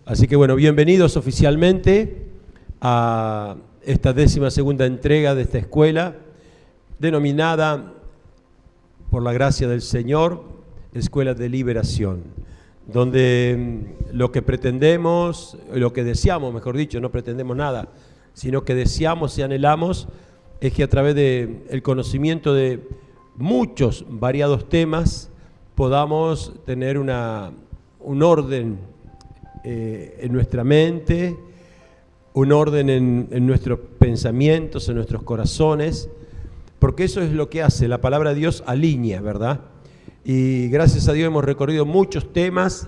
Así que bueno, bienvenidos oficialmente a esta 12ª entrega de esta escuela, denominada, por la gracia del Señor, Escuela de Liberación, donde lo que pretendemos, lo que deseamos, mejor dicho, no pretendemos nada, sino que deseamos y anhelamos, es que a través del conocimiento de muchos variados temas podamos tener un orden en nuestra mente, un orden en nuestros pensamientos, en nuestros corazones, porque eso es lo que hace, la palabra de Dios alinea, ¿verdad? Y gracias a Dios hemos recorrido muchos temas,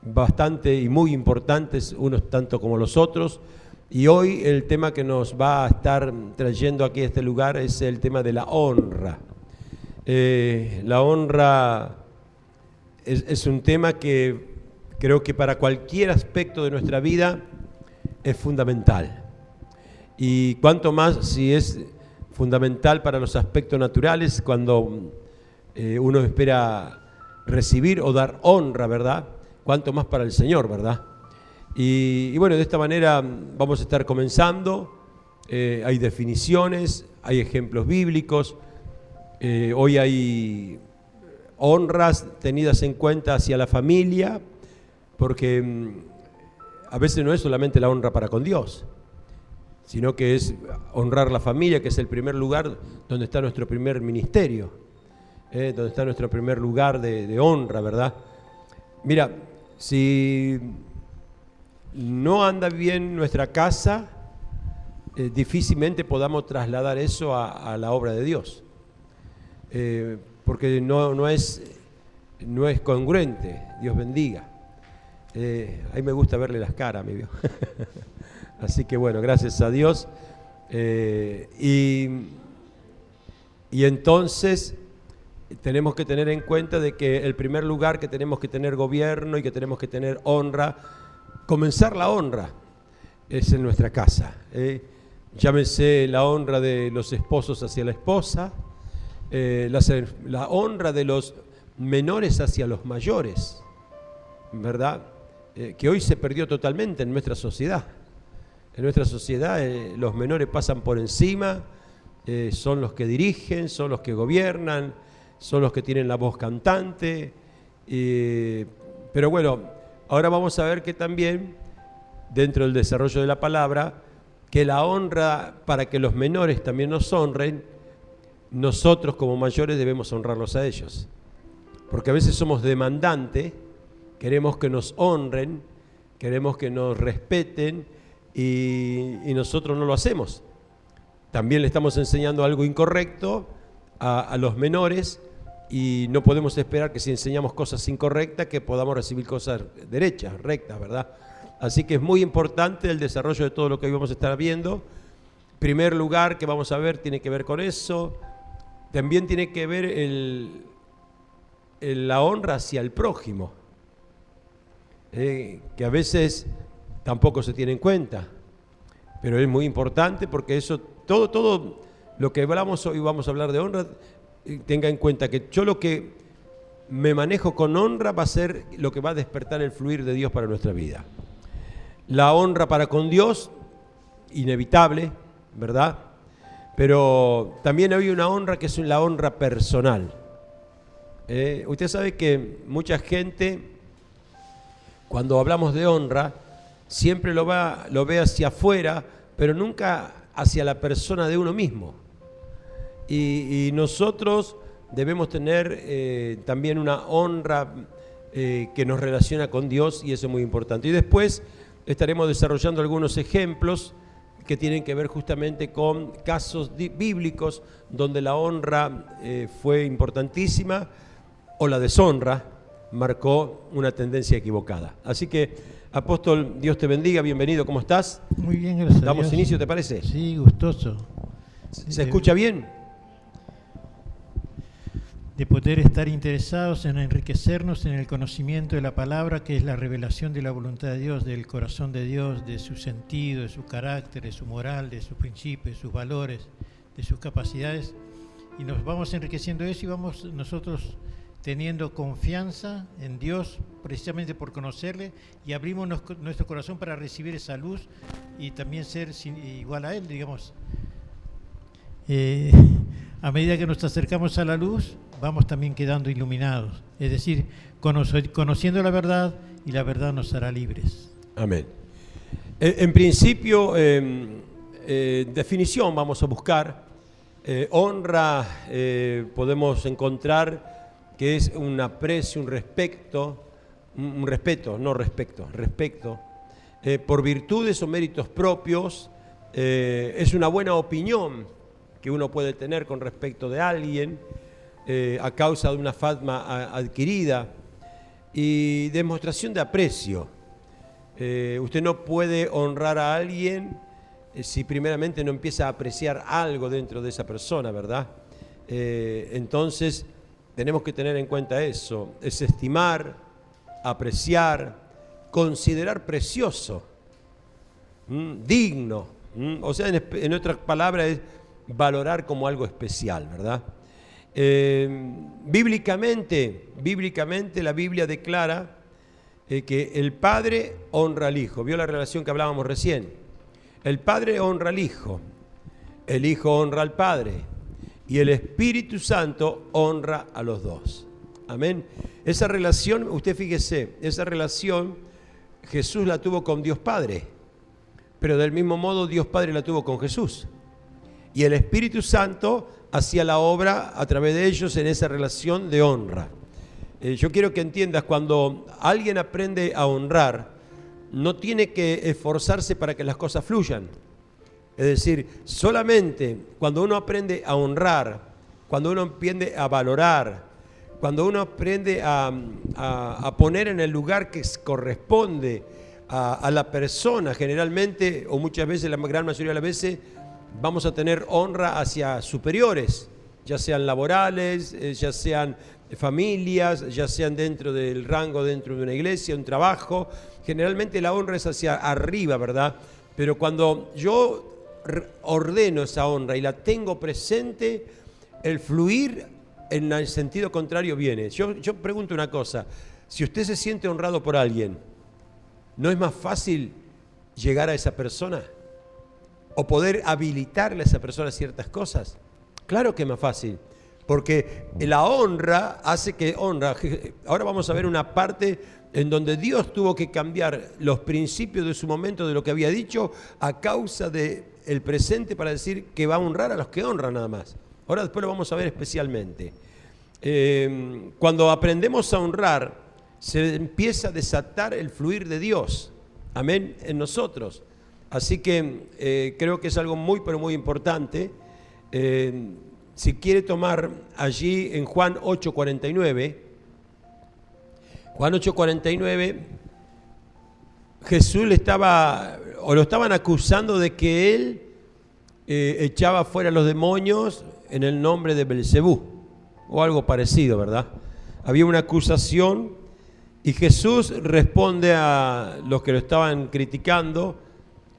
bastante y muy importantes, unos tanto como los otros, y hoy el tema que nos va a estar trayendo aquí a este lugar es el tema de la honra. La honra es un tema que creo que para cualquier aspecto de nuestra vida es fundamental. Y cuanto más si es fundamental para los aspectos naturales, cuando uno espera recibir o dar honra, ¿verdad? Cuanto más para el Señor, ¿verdad? Y bueno, de esta manera vamos a estar comenzando. Hay definiciones, hay ejemplos bíblicos. Hoy hay honras tenidas en cuenta hacia la familia, porque a veces no es solamente la honra para con Dios, sino que es honrar la familia, que es el primer lugar donde está nuestro primer ministerio, donde está nuestro primer lugar de honra, ¿verdad? Mira, si no anda bien nuestra casa, difícilmente podamos trasladar eso a la obra de Dios, porque no es congruente. Dios bendiga. Ahí me gusta verle las caras, mi viejo. Así que bueno, gracias a Dios. Y entonces tenemos que tener en cuenta de que el primer lugar que tenemos que tener gobierno y que tenemos que tener honra, comenzar la honra, es en nuestra casa. Llámese la honra de los esposos hacia la esposa, la honra de los menores hacia los mayores, ¿verdad? Que hoy se perdió totalmente en nuestra sociedad. En nuestra sociedad los menores pasan por encima, son los que dirigen, son los que gobiernan, son los que tienen la voz cantante. Pero bueno, ahora vamos a ver que también, dentro del desarrollo de la palabra, que la honra, para que los menores también nos honren, nosotros como mayores debemos honrarlos a ellos. Porque a veces somos demandantes, queremos que nos honren, queremos que nos respeten y nosotros no lo hacemos. También le estamos enseñando algo incorrecto a los menores y no podemos esperar que si enseñamos cosas incorrectas que podamos recibir cosas derechas, rectas, ¿verdad? Así que es muy importante el desarrollo de todo lo que hoy vamos a estar viendo. Primer lugar que vamos a ver tiene que ver con eso. También tiene que ver la honra hacia el prójimo, que a veces tampoco se tiene en cuenta, pero es muy importante porque eso, todo lo que hablamos hoy, vamos a hablar de honra, tenga en cuenta que yo lo que me manejo con honra va a ser lo que va a despertar el fluir de Dios para nuestra vida. La honra para con Dios, inevitable, ¿verdad? Pero también hay una honra que es la honra personal. Usted sabe que mucha gente, cuando hablamos de honra, siempre lo ve hacia afuera, pero nunca hacia la persona de uno mismo. Y nosotros debemos tener también una honra que nos relaciona con Dios, y eso es muy importante. Y después estaremos desarrollando algunos ejemplos que tienen que ver justamente con casos bíblicos donde la honra fue importantísima o la deshonra marcó una tendencia equivocada. Así que, apóstol, Dios te bendiga, bienvenido, ¿cómo estás? Muy bien, gracias a Dios. ¿Damos inicio, te parece? Sí, gustoso. ¿Se escucha bien? De poder estar interesados en enriquecernos en el conocimiento de la palabra, que es la revelación de la voluntad de Dios, del corazón de Dios, de su sentido, de su carácter, de su moral, de sus principios, de sus valores, de sus capacidades. Y nos vamos enriqueciendo de eso y vamos nosotros teniendo confianza en Dios, precisamente por conocerle, y abrimos nuestro corazón para recibir esa luz y también ser igual a Él, digamos. A medida que nos acercamos a la luz, vamos también quedando iluminados, es decir, conociendo la verdad, y la verdad nos hará libres. Amén. En principio, definición vamos a buscar. Honra podemos encontrar que es un aprecio, un respeto por virtudes o méritos propios. Es una buena opinión que uno puede tener con respecto de alguien a causa de una fama adquirida y demostración de aprecio. Usted no puede honrar a alguien si primeramente no empieza a apreciar algo dentro de esa persona, ¿verdad? Entonces tenemos que tener en cuenta eso, es estimar, apreciar, considerar precioso, digno, o sea, en otras palabras es valorar como algo especial, ¿verdad? Bíblicamente la Biblia declara que el Padre honra al Hijo. ¿Vio la relación que hablábamos recién? El Padre honra al Hijo, el Hijo honra al Padre y el Espíritu Santo honra a los dos. Amén. Esa relación, usted fíjese, esa relación Jesús la tuvo con Dios Padre, pero del mismo modo Dios Padre la tuvo con Jesús. Y el Espíritu Santo hacía la obra a través de ellos en esa relación de honra. Yo quiero que entiendas, cuando alguien aprende a honrar, no tiene que esforzarse para que las cosas fluyan. Es decir, solamente cuando uno aprende a honrar, cuando uno aprende a valorar, cuando uno aprende a poner en el lugar que corresponde a la persona, generalmente, o muchas veces, la gran mayoría de las veces, vamos a tener honra hacia superiores, ya sean laborales, ya sean familias, ya sean dentro del rango, dentro de una iglesia, un trabajo. Generalmente la honra es hacia arriba, ¿verdad? Pero cuando yo ordeno esa honra y la tengo presente, el fluir en el sentido contrario viene. Yo pregunto una cosa, si usted se siente honrado por alguien, ¿no es más fácil llegar a esa persona? ¿O poder habilitarle a esa persona ciertas cosas? Claro que es más fácil, porque la honra hace que honra. Ahora vamos a ver una parte en donde Dios tuvo que cambiar los principios de su momento de lo que había dicho a causa del presente, para decir que va a honrar a los que honran nada más. Ahora después lo vamos a ver especialmente. Cuando aprendemos a honrar, se empieza a desatar el fluir de Dios, amén, en nosotros. Así que creo que es algo muy, pero muy importante. Si quiere tomar allí en Juan 8:49, Juan 8:49, Jesús lo estaban acusando de que él echaba fuera a los demonios en el nombre de Belcebú, o algo parecido, ¿verdad? Había una acusación y Jesús responde a los que lo estaban criticando.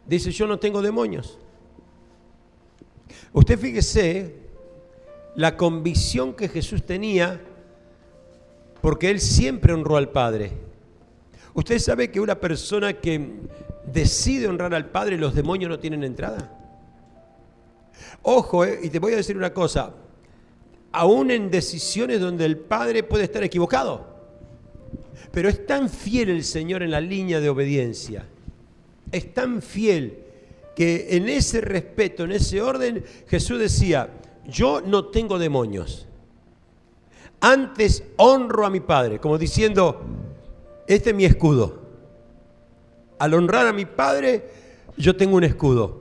Dice, yo no tengo demonios. Usted fíjese la convicción que Jesús tenía, porque él siempre honró al Padre. Usted sabe que una persona que decide honrar al Padre, los demonios no tienen entrada. Ojo, y te voy a decir una cosa, aún en decisiones donde el Padre puede estar equivocado, pero es tan fiel el Señor en la línea de obediencia, es tan fiel que en ese respeto, en ese orden, Jesús decía, yo no tengo demonios, antes honro a mi Padre, como diciendo, este es mi escudo. Al honrar a mi Padre, yo tengo un escudo.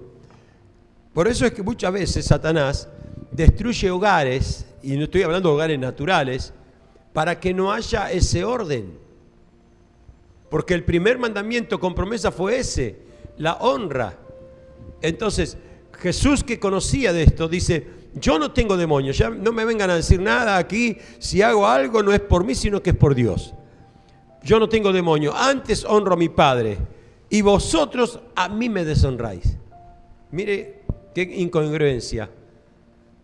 Por eso es que muchas veces Satanás destruye hogares, y no estoy hablando de hogares naturales, para que no haya ese orden. Porque el primer mandamiento con promesa fue ese, la honra. Entonces, Jesús, que conocía de esto, dice, yo no tengo demonios, ya no me vengan a decir nada aquí, si hago algo no es por mí, sino que es por Dios. Yo no tengo demonios, antes honro a mi Padre, y vosotros a mí me deshonráis. Mire qué incongruencia.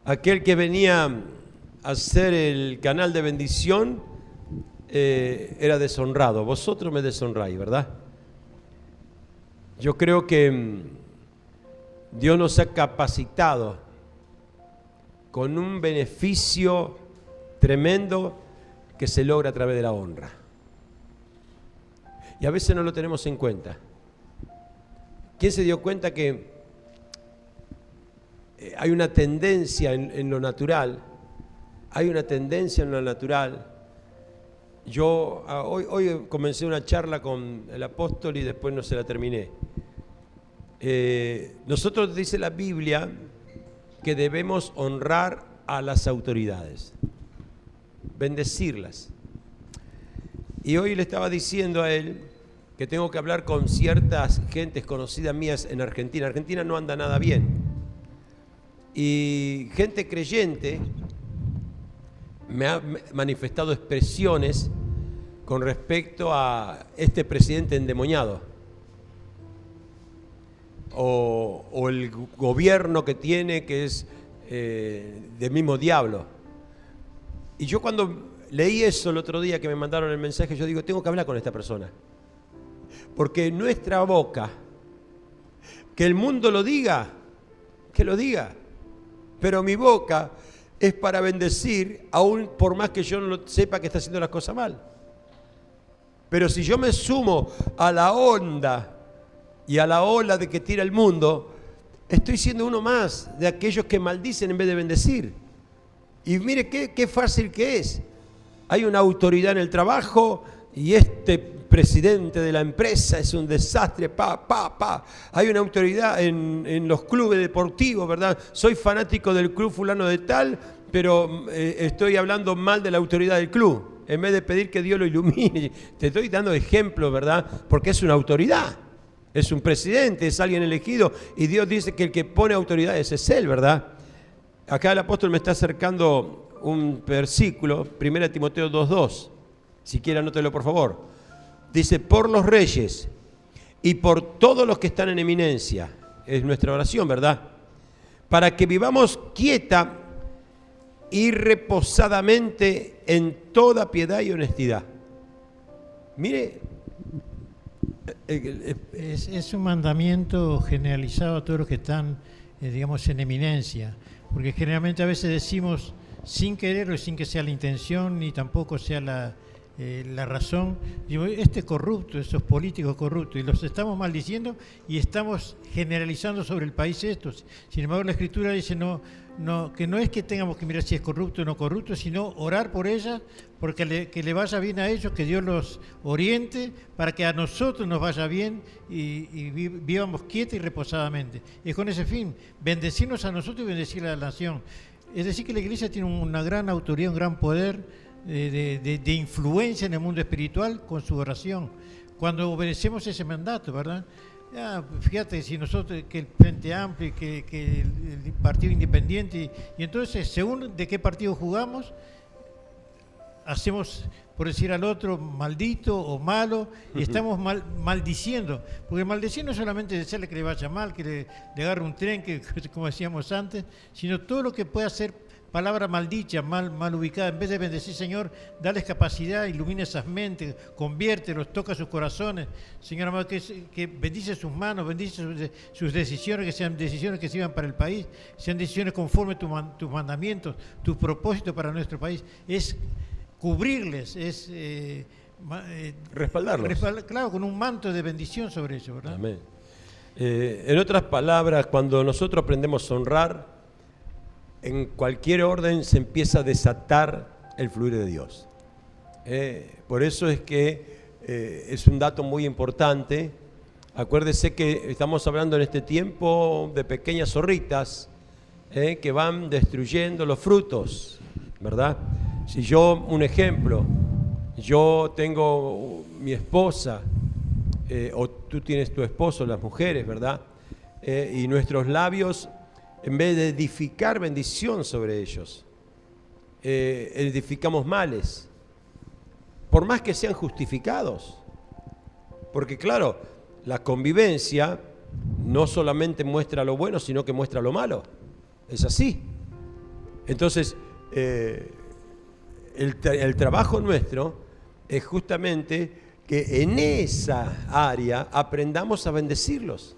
Aquel que venía hacer el canal de bendición era deshonrado. Vosotros me deshonráis, ¿verdad? Yo creo que Dios nos ha capacitado con un beneficio tremendo que se logra a través de la honra. Y a veces no lo tenemos en cuenta. ¿Quién se dio cuenta que hay una tendencia en lo natural? Hay una tendencia en lo natural. Yo hoy comencé una charla con el apóstol y después no se la terminé. Nosotros dice la Biblia que debemos honrar a las autoridades, bendecirlas. Y hoy le estaba diciendo a él que tengo que hablar con ciertas gentes conocidas mías en Argentina. Argentina no anda nada bien. Y gente creyente me ha manifestado expresiones con respecto a este presidente endemoniado o el gobierno que tiene, que es del mismo diablo. Y yo cuando leí eso el otro día que me mandaron el mensaje, yo digo, tengo que hablar con esta persona. Porque nuestra boca, que el mundo lo diga, que lo diga. Pero mi boca es para bendecir, aún por más que yo no sepa que está haciendo las cosas mal. Pero si yo me sumo a la onda y a la ola de que tira el mundo, estoy siendo uno más de aquellos que maldicen en vez de bendecir. Y mire qué fácil que es. Hay una autoridad en el trabajo y este presidente de la empresa es un desastre, Hay una autoridad en los clubes deportivos, ¿verdad? Soy fanático del club fulano de tal, pero estoy hablando mal de la autoridad del club. En vez de pedir que Dios lo ilumine, te estoy dando ejemplos, ¿verdad? Porque es una autoridad, es un presidente, es alguien elegido, y Dios dice que el que pone autoridades es Él, ¿verdad? Acá el apóstol me está acercando un versículo, 1 Timoteo 2:2, si quiere anótelo por favor. Dice, por los reyes y por todos los que están en eminencia, es nuestra oración, ¿verdad? Para que vivamos quieta y reposadamente en toda piedad y honestidad. Mire, es un mandamiento generalizado a todos los que están, digamos, en eminencia, porque generalmente a veces decimos sin quererlo y sin que sea la intención ni tampoco sea la razón, digo, este es corrupto, esos políticos corruptos, y los estamos maldiciendo y estamos generalizando sobre el país estos. Sin embargo, la Escritura dice que no es que tengamos que mirar si es corrupto o no corrupto, sino orar por ellas, porque que le vaya bien a ellos, que Dios los oriente, para que a nosotros nos vaya bien y vivamos quieta y reposadamente. Es con ese fin, bendecirnos a nosotros y bendecir a la nación. Es decir, que la Iglesia tiene una gran autoridad, un gran poder de influencia en el mundo espiritual con su oración, cuando obedecemos ese mandato, ¿verdad? Ya, fíjate, si nosotros, que el Frente Amplio, que el Partido Independiente, y entonces, según de qué partido jugamos, hacemos, por decir al otro, maldito o malo, y estamos maldiciendo, porque maldecir no es solamente decirle que le vaya mal, que le agarre un tren, que como decíamos antes, sino todo lo que pueda ser palabra maldicha, mal ubicada. En vez de bendecir, Señor, dales capacidad, ilumina esas mentes, conviértelos, toca sus corazones. Señor amado, que bendice sus manos, bendice sus decisiones, que sean decisiones que sirvan para el país, sean decisiones conforme a tus mandamientos, tu propósito para nuestro país. Es cubrirles, es respaldarlos. Claro, con un manto de bendición sobre ellos, ¿verdad? Amén. En otras palabras, cuando nosotros aprendemos a honrar, en cualquier orden se empieza a desatar el fluir de Dios. Por eso es que es un dato muy importante. Acuérdese que estamos hablando en este tiempo de pequeñas zorritas que van destruyendo los frutos, ¿verdad? Si yo, un ejemplo, yo tengo mi esposa, o tú tienes tu esposo, las mujeres, ¿verdad? Y nuestros labios, en vez de edificar bendición sobre ellos, edificamos males, por más que sean justificados. Porque claro, la convivencia no solamente muestra lo bueno, sino que muestra lo malo. Es así. Entonces, el trabajo nuestro es justamente que en esa área aprendamos a bendecirlos.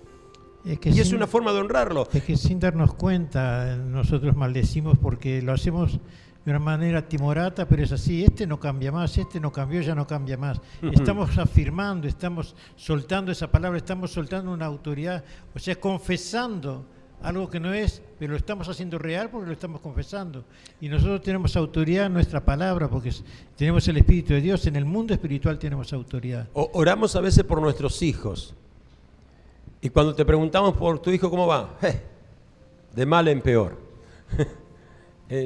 Y es una forma de honrarlo. Es que sin darnos cuenta nosotros maldecimos porque lo hacemos de una manera timorata, pero es así: este no cambia más, este no cambió, ya no cambia más. Estamos afirmando, estamos soltando esa palabra, estamos soltando una autoridad, o sea, confesando algo que no es, pero lo estamos haciendo real porque lo estamos confesando. Y nosotros tenemos autoridad en nuestra palabra porque tenemos el Espíritu de Dios. En el mundo espiritual tenemos autoridad. Oramos a veces por nuestros hijos. Y cuando te preguntamos por tu hijo cómo va, de mal en peor.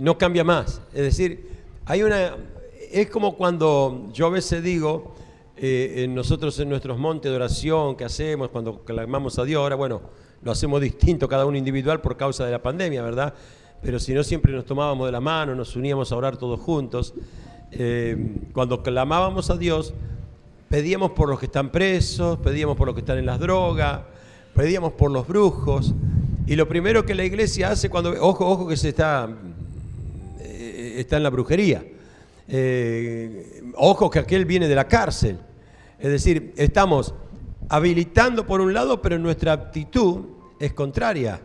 No cambia más. Es decir, es como cuando yo a veces digo, nosotros en nuestros montes de oración que hacemos cuando clamamos a Dios, ahora bueno, lo hacemos distinto cada uno individual por causa de la pandemia, ¿verdad? Pero si no, siempre nos tomábamos de la mano, nos uníamos a orar todos juntos. Cuando clamábamos a Dios, pedíamos por los que están presos, pedíamos por los que están en las drogas, pedíamos por los brujos. Y lo primero que la iglesia hace cuando... Ojo que se está en la brujería. Ojo que aquel viene de la cárcel. Es decir, estamos habilitando por un lado, pero nuestra actitud es contraria.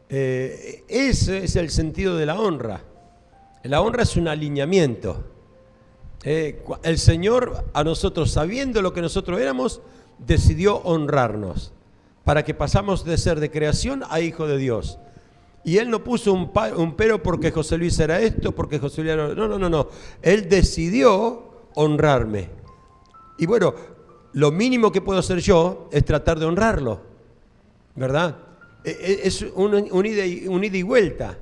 Ese es el sentido de la honra. La honra es un alineamiento. El Señor a nosotros, sabiendo lo que nosotros éramos, decidió honrarnos para que pasamos de ser de creación a hijo de Dios. Y Él no puso un pero porque José Luis era esto, porque José Luis era... No. Él decidió honrarme. Y bueno, lo mínimo que puedo hacer yo es tratar de honrarlo, ¿verdad? Es un ida y vuelta.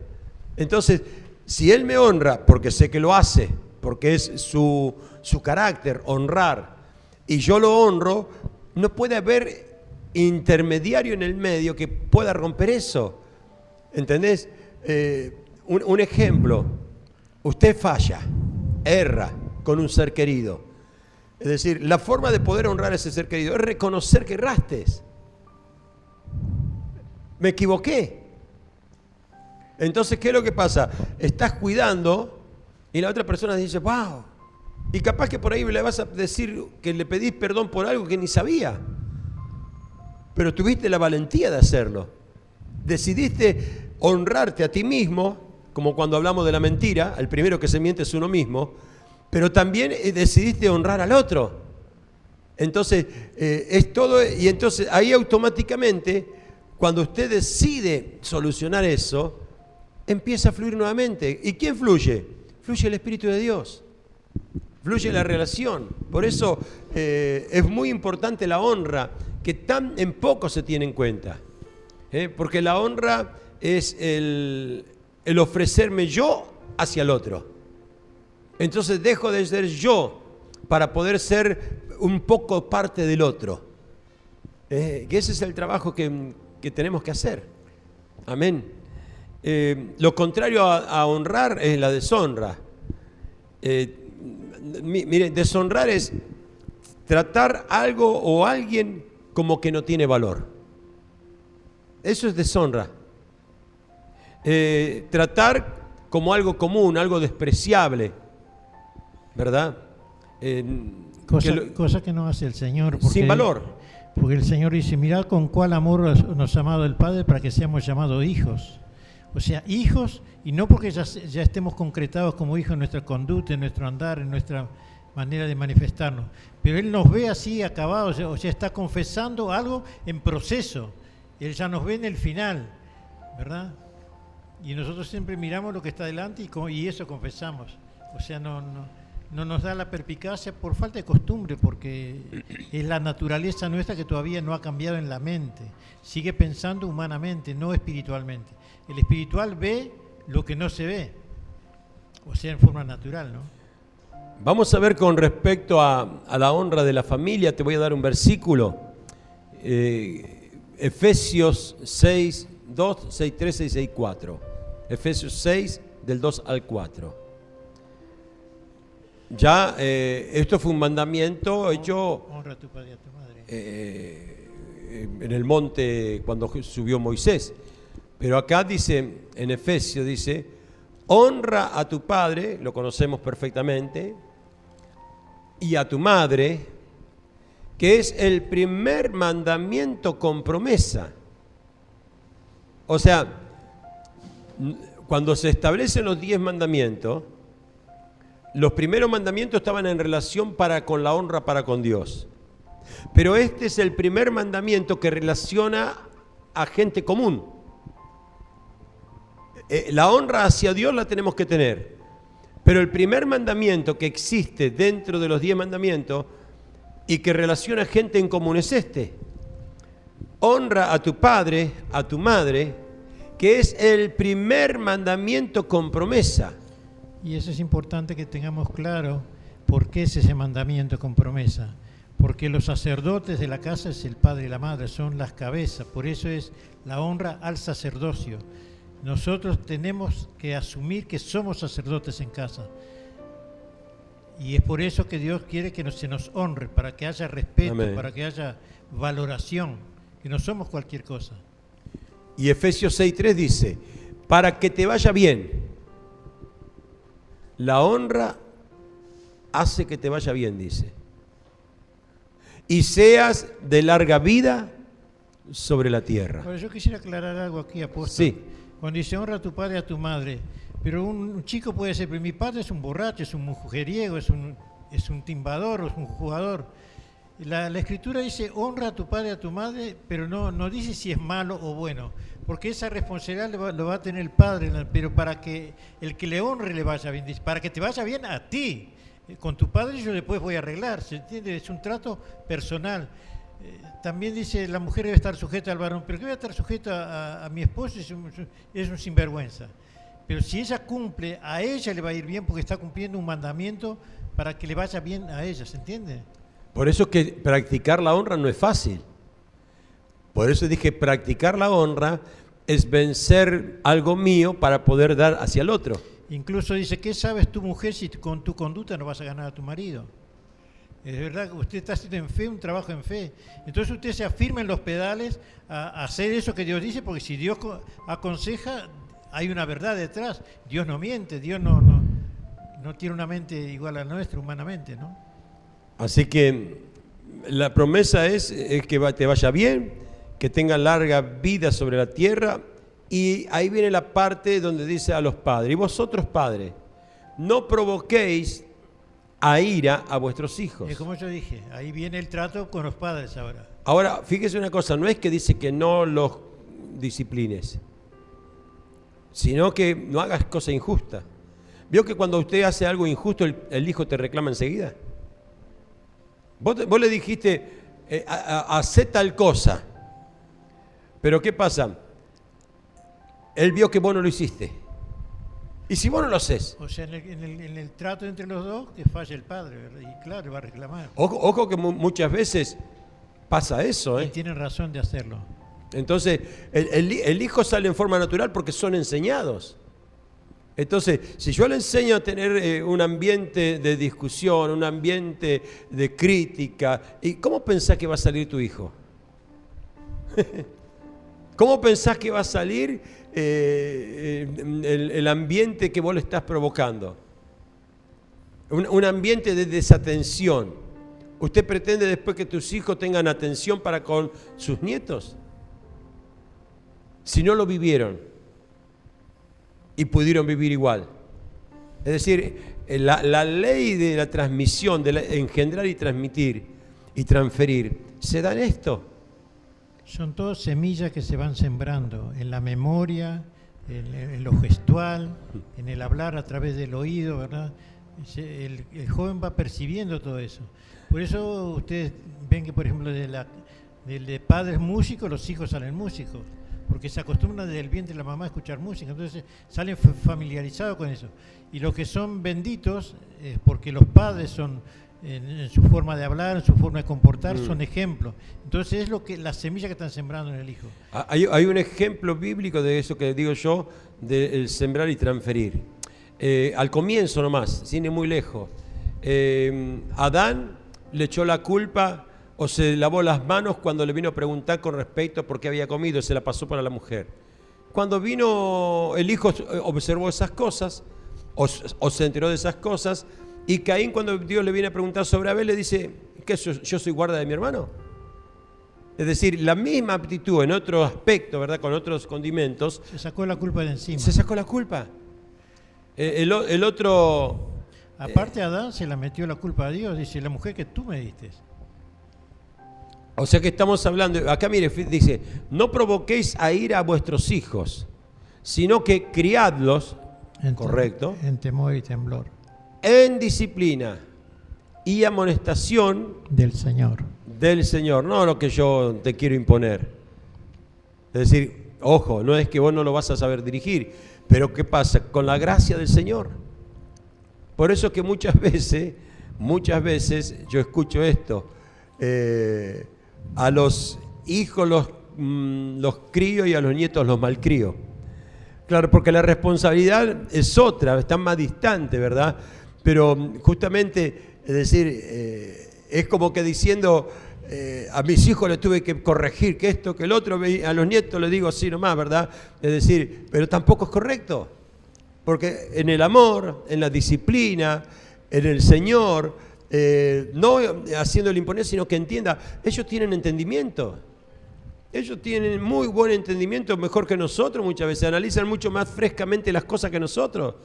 Entonces, si Él me honra, porque sé que lo hace, porque es su carácter, honrar, y yo lo honro, no puede haber intermediario en el medio que pueda romper eso. ¿Entendés? Un ejemplo: usted falla, erra con un ser querido. Es decir, la forma de poder honrar a ese ser querido es reconocer que erraste. Me equivoqué. Entonces, ¿qué es lo que pasa? Estás cuidando y la otra persona dice, wow. Y capaz que por ahí le vas a decir que le pedís perdón por algo que ni sabía. Pero tuviste la valentía de hacerlo. Decidiste honrarte a ti mismo, como cuando hablamos de la mentira, el primero que se miente es uno mismo, pero también decidiste honrar al otro. Entonces, es todo, y entonces ahí automáticamente, cuando usted decide solucionar eso, empieza a fluir nuevamente. ¿Y quién fluye? Fluye el Espíritu de Dios. Fluye la relación. Por eso es muy importante la honra, que tan en poco se tiene en cuenta. Porque la honra es el ofrecerme yo hacia el otro. Entonces dejo de ser yo para poder ser un poco parte del otro. Que ese es el trabajo que tenemos que hacer. Amén. Lo contrario a honrar es la deshonra. Miren, deshonrar es tratar algo o alguien como que no tiene valor. Eso es deshonra. Tratar como algo común, algo despreciable, ¿verdad? Cosa que no hace el Señor. Sin valor. Porque el Señor dice, mirad con cuál amor nos ha amado el Padre para que seamos llamados hijos. O sea, hijos, y no porque ya estemos concretados como hijos en nuestra conducta, en nuestro andar, en nuestra manera de manifestarnos. Pero Él nos ve así acabados, o sea, está confesando algo en proceso. Él ya nos ve en el final, ¿verdad? Y nosotros siempre miramos lo que está delante y eso confesamos. O sea, no nos da la perspicacia por falta de costumbre, porque es la naturaleza nuestra que todavía no ha cambiado en la mente. Sigue pensando humanamente, no espiritualmente. El espiritual ve lo que no se ve, o sea, en forma natural, ¿no? Vamos a ver con respecto a la honra de la familia. Te voy a dar un versículo. Efesios 6, 2, 6, 3, 6, 6, 4. Efesios 6, del 2 al 4. Ya, esto fue un mandamiento hecho... Honra a tu padre y a tu madre. En el monte cuando subió Moisés. Pero acá dice, en Efesios dice, honra a tu padre, lo conocemos perfectamente, y a tu madre, que es el primer mandamiento con promesa. O sea, cuando se establecen los 10 mandamientos, los primeros mandamientos estaban en relación con la honra para con Dios. Pero este es el primer mandamiento que relaciona a gente común. La honra hacia Dios la tenemos que tener. Pero el primer mandamiento que existe dentro de los 10 mandamientos y que relaciona a gente en común es este. Honra a tu padre, a tu madre, que es el primer mandamiento con promesa. Y eso es importante que tengamos claro por qué es ese mandamiento con promesa. Porque los sacerdotes de la casa es el padre y la madre, son las cabezas. Por eso es la honra al sacerdocio. Nosotros tenemos que asumir que somos sacerdotes en casa. Y es por eso que Dios quiere que se nos honre, para que haya respeto, Amén. para que haya valoración, que no somos cualquier cosa. Y Efesios 6:3 dice, para que te vaya bien. La honra hace que te vaya bien, dice. Y seas de larga vida sobre la tierra. Ahora, yo quisiera aclarar algo aquí, apóstol. Sí. Cuando dice honra a tu padre y a tu madre, pero un chico puede ser, pero mi padre es un borracho, es un mujeriego, es un timbador, es un jugador. La Escritura dice honra a tu padre y a tu madre, pero no dice si es malo o bueno, porque esa responsabilidad lo va a tener el padre, pero para que el que le honre le vaya bien, dice, para que te vaya bien a ti. Con tu padre yo después voy a arreglar, ¿se entiende? Es un trato personal. También dice, la mujer debe estar sujeta al varón, pero que voy a estar sujeta a mi esposo es un sinvergüenza. Pero si ella cumple, a ella le va a ir bien porque está cumpliendo un mandamiento para que le vaya bien a ella, ¿se entiende? Por eso que practicar la honra no es fácil. Por eso dije, practicar la honra es vencer algo mío para poder dar hacia el otro. Incluso dice, ¿qué sabes tu mujer si con tu conducta no vas a ganar a tu marido? Es verdad que usted está haciendo en fe un trabajo en fe. Entonces usted se afirma en los pedales a hacer eso que Dios dice, porque si Dios aconseja, hay una verdad detrás. Dios no miente, Dios no tiene una mente igual a la nuestra humanamente, ¿no? Así que la promesa es que te vaya bien, que tenga larga vida sobre la tierra. Y ahí viene la parte donde dice a los padres, y vosotros padres, no provoquéis a ira a vuestros hijos. Es como yo dije, ahí viene el trato con los padres ahora. Ahora, fíjese una cosa, no es que dice que no los disciplines, sino que no hagas cosas injustas. ¿Vio que cuando usted hace algo injusto, el hijo te reclama enseguida? Vos le dijiste, hacé tal cosa, pero ¿qué pasa? Él vio que vos no lo hiciste. ¿Y si vos no lo haces? O sea, en el trato entre los dos, que falle el padre, ¿verdad? Y claro, va a reclamar. Ojo que muchas veces pasa eso, Y tienen razón de hacerlo. Entonces, el hijo sale en forma natural porque son enseñados. Entonces, si yo le enseño a tener un ambiente de discusión, un ambiente de crítica, ¿y cómo pensás que va a salir tu hijo? ¿Cómo pensás que va a salir el ambiente que vos le estás provocando? Un ambiente de desatención. ¿Usted pretende después que tus hijos tengan atención para con sus nietos? Si no lo vivieron y pudieron vivir igual. Es decir, la ley de la transmisión, de engendrar y transmitir y transferir, se da en esto. Son todas semillas que se van sembrando en la memoria, en lo gestual, en el hablar a través del oído, ¿verdad? El joven va percibiendo todo eso. Por eso ustedes ven que, por ejemplo, de padres músicos, los hijos salen músicos, porque se acostumbran desde el vientre de la mamá a escuchar música, entonces salen familiarizados con eso. Y los que son benditos, porque los padres son, en su forma de hablar, en su forma de comportar, son ejemplos. Entonces es la semilla que están sembrando en el hijo. Hay un ejemplo bíblico de eso que digo yo, del sembrar y transferir. Al comienzo nomás, sin ir muy lejos, Adán le echó la culpa o se lavó las manos cuando le vino a preguntar con respecto a por qué había comido, se la pasó para la mujer. cuando vino el hijo, observó esas cosas, o se enteró de esas cosas, y Caín, cuando Dios le viene a preguntar sobre Abel, le dice, ¿qué, yo soy guarda de mi hermano? Es decir, la misma actitud en otro aspecto, ¿verdad? Con otros condimentos. Se sacó la culpa de encima. Se sacó la culpa. El otro... Aparte Adán se la metió la culpa a Dios, dice, la mujer que tú me diste. O sea que estamos hablando, acá mire, dice, no provoquéis a ira a vuestros hijos, sino que criadlos, correcto, en temor y temblor en disciplina y amonestación del Señor. Del Señor, no lo que yo te quiero imponer. Es decir, ojo, no es que vos no lo vas a saber dirigir, pero ¿qué pasa? Con la gracia del Señor. Por eso que muchas veces yo escucho esto, a los hijos los crío y a los nietos los malcrío. Claro, porque la responsabilidad es otra, está más distante, ¿verdad? Pero justamente, es decir, es como que diciendo, a mis hijos les tuve que corregir que esto, que el otro, a los nietos les digo así nomás, ¿verdad? Es decir, pero tampoco es correcto, porque en el amor, en la disciplina, en el Señor, no haciéndole imponer, sino que entienda, ellos tienen entendimiento. Ellos tienen muy buen entendimiento, mejor que nosotros muchas veces, analizan mucho más frescamente las cosas que nosotros.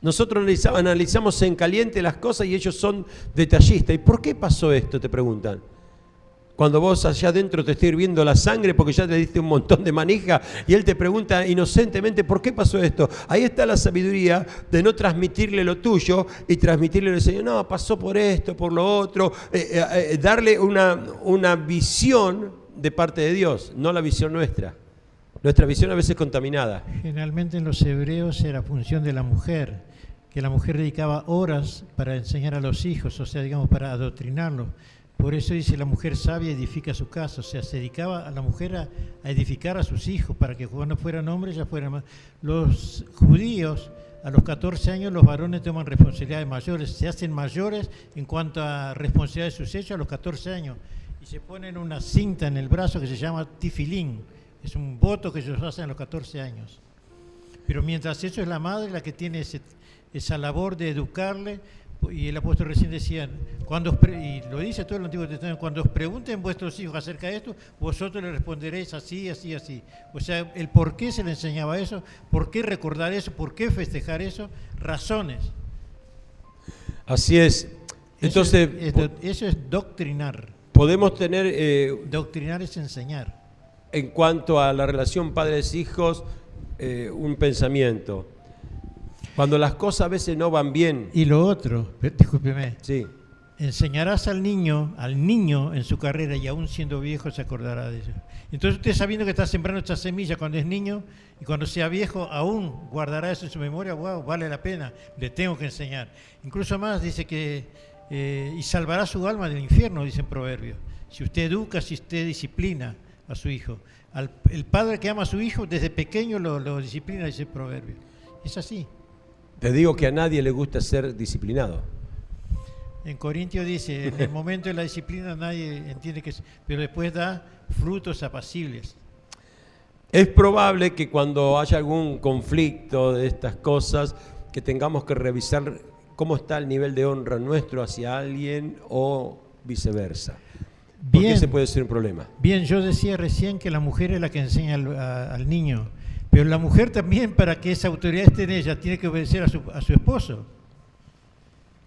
Nosotros analizamos en caliente las cosas y ellos son detallistas. ¿Y por qué pasó esto? Te preguntan. Cuando vos allá adentro te esté hirviendo la sangre porque ya te diste un montón de manija y él te pregunta inocentemente ¿por qué pasó esto? Ahí está la sabiduría de no transmitirle lo tuyo y transmitirle al Señor, no, pasó por esto, por lo otro, darle una visión de parte de Dios, no la visión nuestra. Nuestra visión a veces es contaminada. Generalmente en los hebreos era función de la mujer, que la mujer dedicaba horas para enseñar a los hijos, o sea, digamos, para adoctrinarlos. Por eso dice, la mujer sabia edifica su casa, o sea, se dedicaba a la mujer a edificar a sus hijos, para que cuando fueran hombres ya fueran más. Los judíos, a los 14 años, los varones toman responsabilidades mayores, se hacen mayores en cuanto a responsabilidad de sus hechos a los 14 años, y se ponen una cinta en el brazo que se llama tifilín. Es un voto que ellos hacen a los 14 años. Pero mientras eso es la madre la que tiene esa labor de educarle, y el apóstol recién decía, y lo dice todo el Antiguo Testamento, cuando os pregunten vuestros hijos acerca de esto, vosotros les responderéis así, así, así. O sea, el por qué se le enseñaba eso, por qué recordar eso, por qué festejar eso, razones. Así es. Entonces, eso es doctrinar. Podemos tener... doctrinar es enseñar. En cuanto a la relación padres-hijos, un pensamiento. Cuando las cosas a veces no van bien. Y lo otro, discúlpeme. Sí. Enseñarás al niño en su carrera y aún siendo viejo se acordará de eso. Entonces usted sabiendo que está sembrando esta semilla cuando es niño y cuando sea viejo aún guardará eso en su memoria, wow, vale la pena, le tengo que enseñar. Incluso más dice que y salvará su alma del infierno, dice en Proverbios. Si usted educa, si usted disciplina a su hijo. El padre que ama a su hijo desde pequeño lo disciplina, dice el Proverbio. Es así. Te digo que a nadie le gusta ser disciplinado. En Corintios dice, en el momento de la disciplina nadie entiende que es, pero después da frutos apacibles. Es probable que cuando haya algún conflicto de estas cosas, que tengamos que revisar cómo está el nivel de honra nuestro hacia alguien o viceversa. Porque ese puede ser un problema. Bien, yo decía recién que la mujer es la que enseña al niño, pero la mujer también, para que esa autoridad esté en ella, tiene que obedecer a su esposo.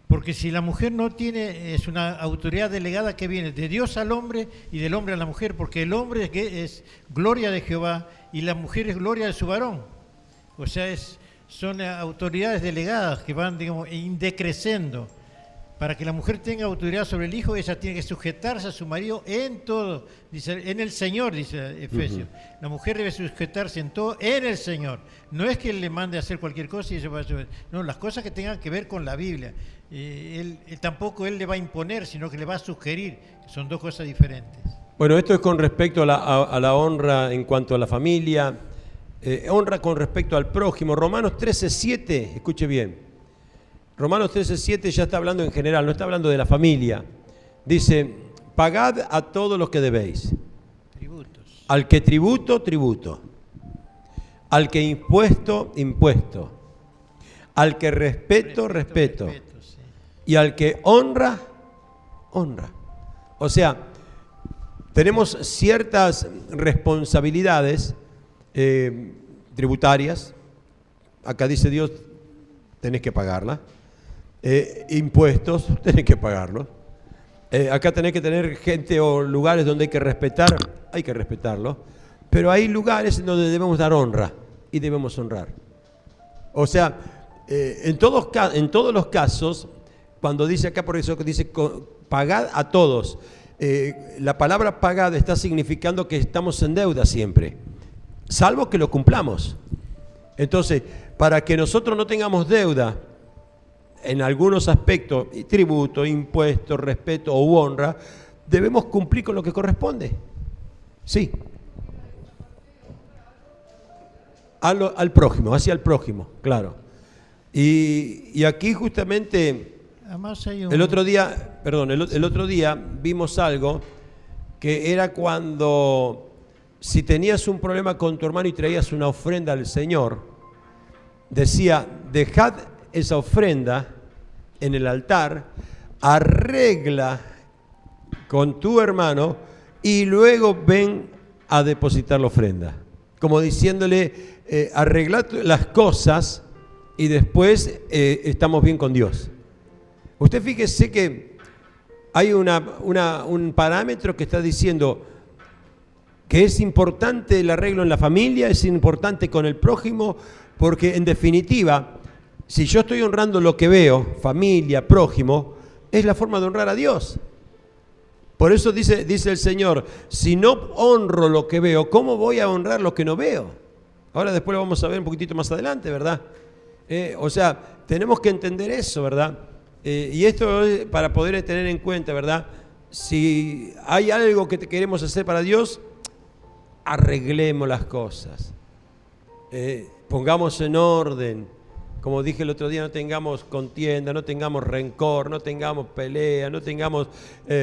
Porque si la mujer no tiene, es una autoridad delegada que viene de Dios al hombre y del hombre a la mujer, porque el hombre es gloria de Jehová y la mujer es gloria de su varón. O sea, son autoridades delegadas que van, digamos, indecreciendo. Para que la mujer tenga autoridad sobre el hijo, ella tiene que sujetarse a su marido en todo. Dice, en el Señor, dice Efesios. La mujer debe sujetarse en todo en el Señor. No es que él le mande a hacer cualquier cosa y ella va a hacer. No, las cosas que tengan que ver con la Biblia. Tampoco él le va a imponer, sino que le va a sugerir. Son dos cosas diferentes. Bueno, esto es con respecto a la honra en cuanto a la familia. Honra con respecto al prójimo. Romanos 13:7, escuche bien. Romanos 13:7 ya está hablando en general, no está hablando de la familia. Dice, pagad a todos los que debéis. Tributos. Al que tributo, tributo. Al que impuesto, impuesto. Al que respeto, respeto. Sí. Y al que honra, honra. O sea, tenemos ciertas responsabilidades tributarias. Acá dice Dios, tenés que pagarla. Impuestos, tenés que pagarlos. Acá tenés que tener gente o lugares donde hay que respetarlo. Pero hay lugares en donde debemos dar honra y debemos honrar. O sea, en todos los casos, cuando dice acá, por eso dice pagad a todos, la palabra pagad está significando que estamos en deuda siempre, salvo que lo cumplamos. Entonces, para que nosotros no tengamos deuda en algunos aspectos, tributo, impuesto, respeto o honra, debemos cumplir con lo que corresponde. Sí. Al prójimo, hacia el prójimo, claro. Y aquí justamente el otro día vimos algo que era cuando si tenías un problema con tu hermano y traías una ofrenda al Señor, decía, dejad esa ofrenda en el altar, arregla con tu hermano y luego ven a depositar la ofrenda. Como diciéndole, arregla las cosas y después estamos bien con Dios. Usted fíjese que hay un parámetro que está diciendo que es importante el arreglo en la familia, es importante con el prójimo, porque en definitiva, si yo estoy honrando lo que veo, familia, prójimo, es la forma de honrar a Dios. Por eso dice el Señor, si no honro lo que veo, ¿cómo voy a honrar lo que no veo? Ahora después lo vamos a ver un poquitito más adelante, ¿verdad? O sea, tenemos que entender eso, ¿verdad? Y esto es para poder tener en cuenta, ¿verdad? Si hay algo que queremos hacer para Dios, arreglemos las cosas. Pongamos en orden. Como dije el otro día, no tengamos contienda, no tengamos rencor, no tengamos pelea, no tengamos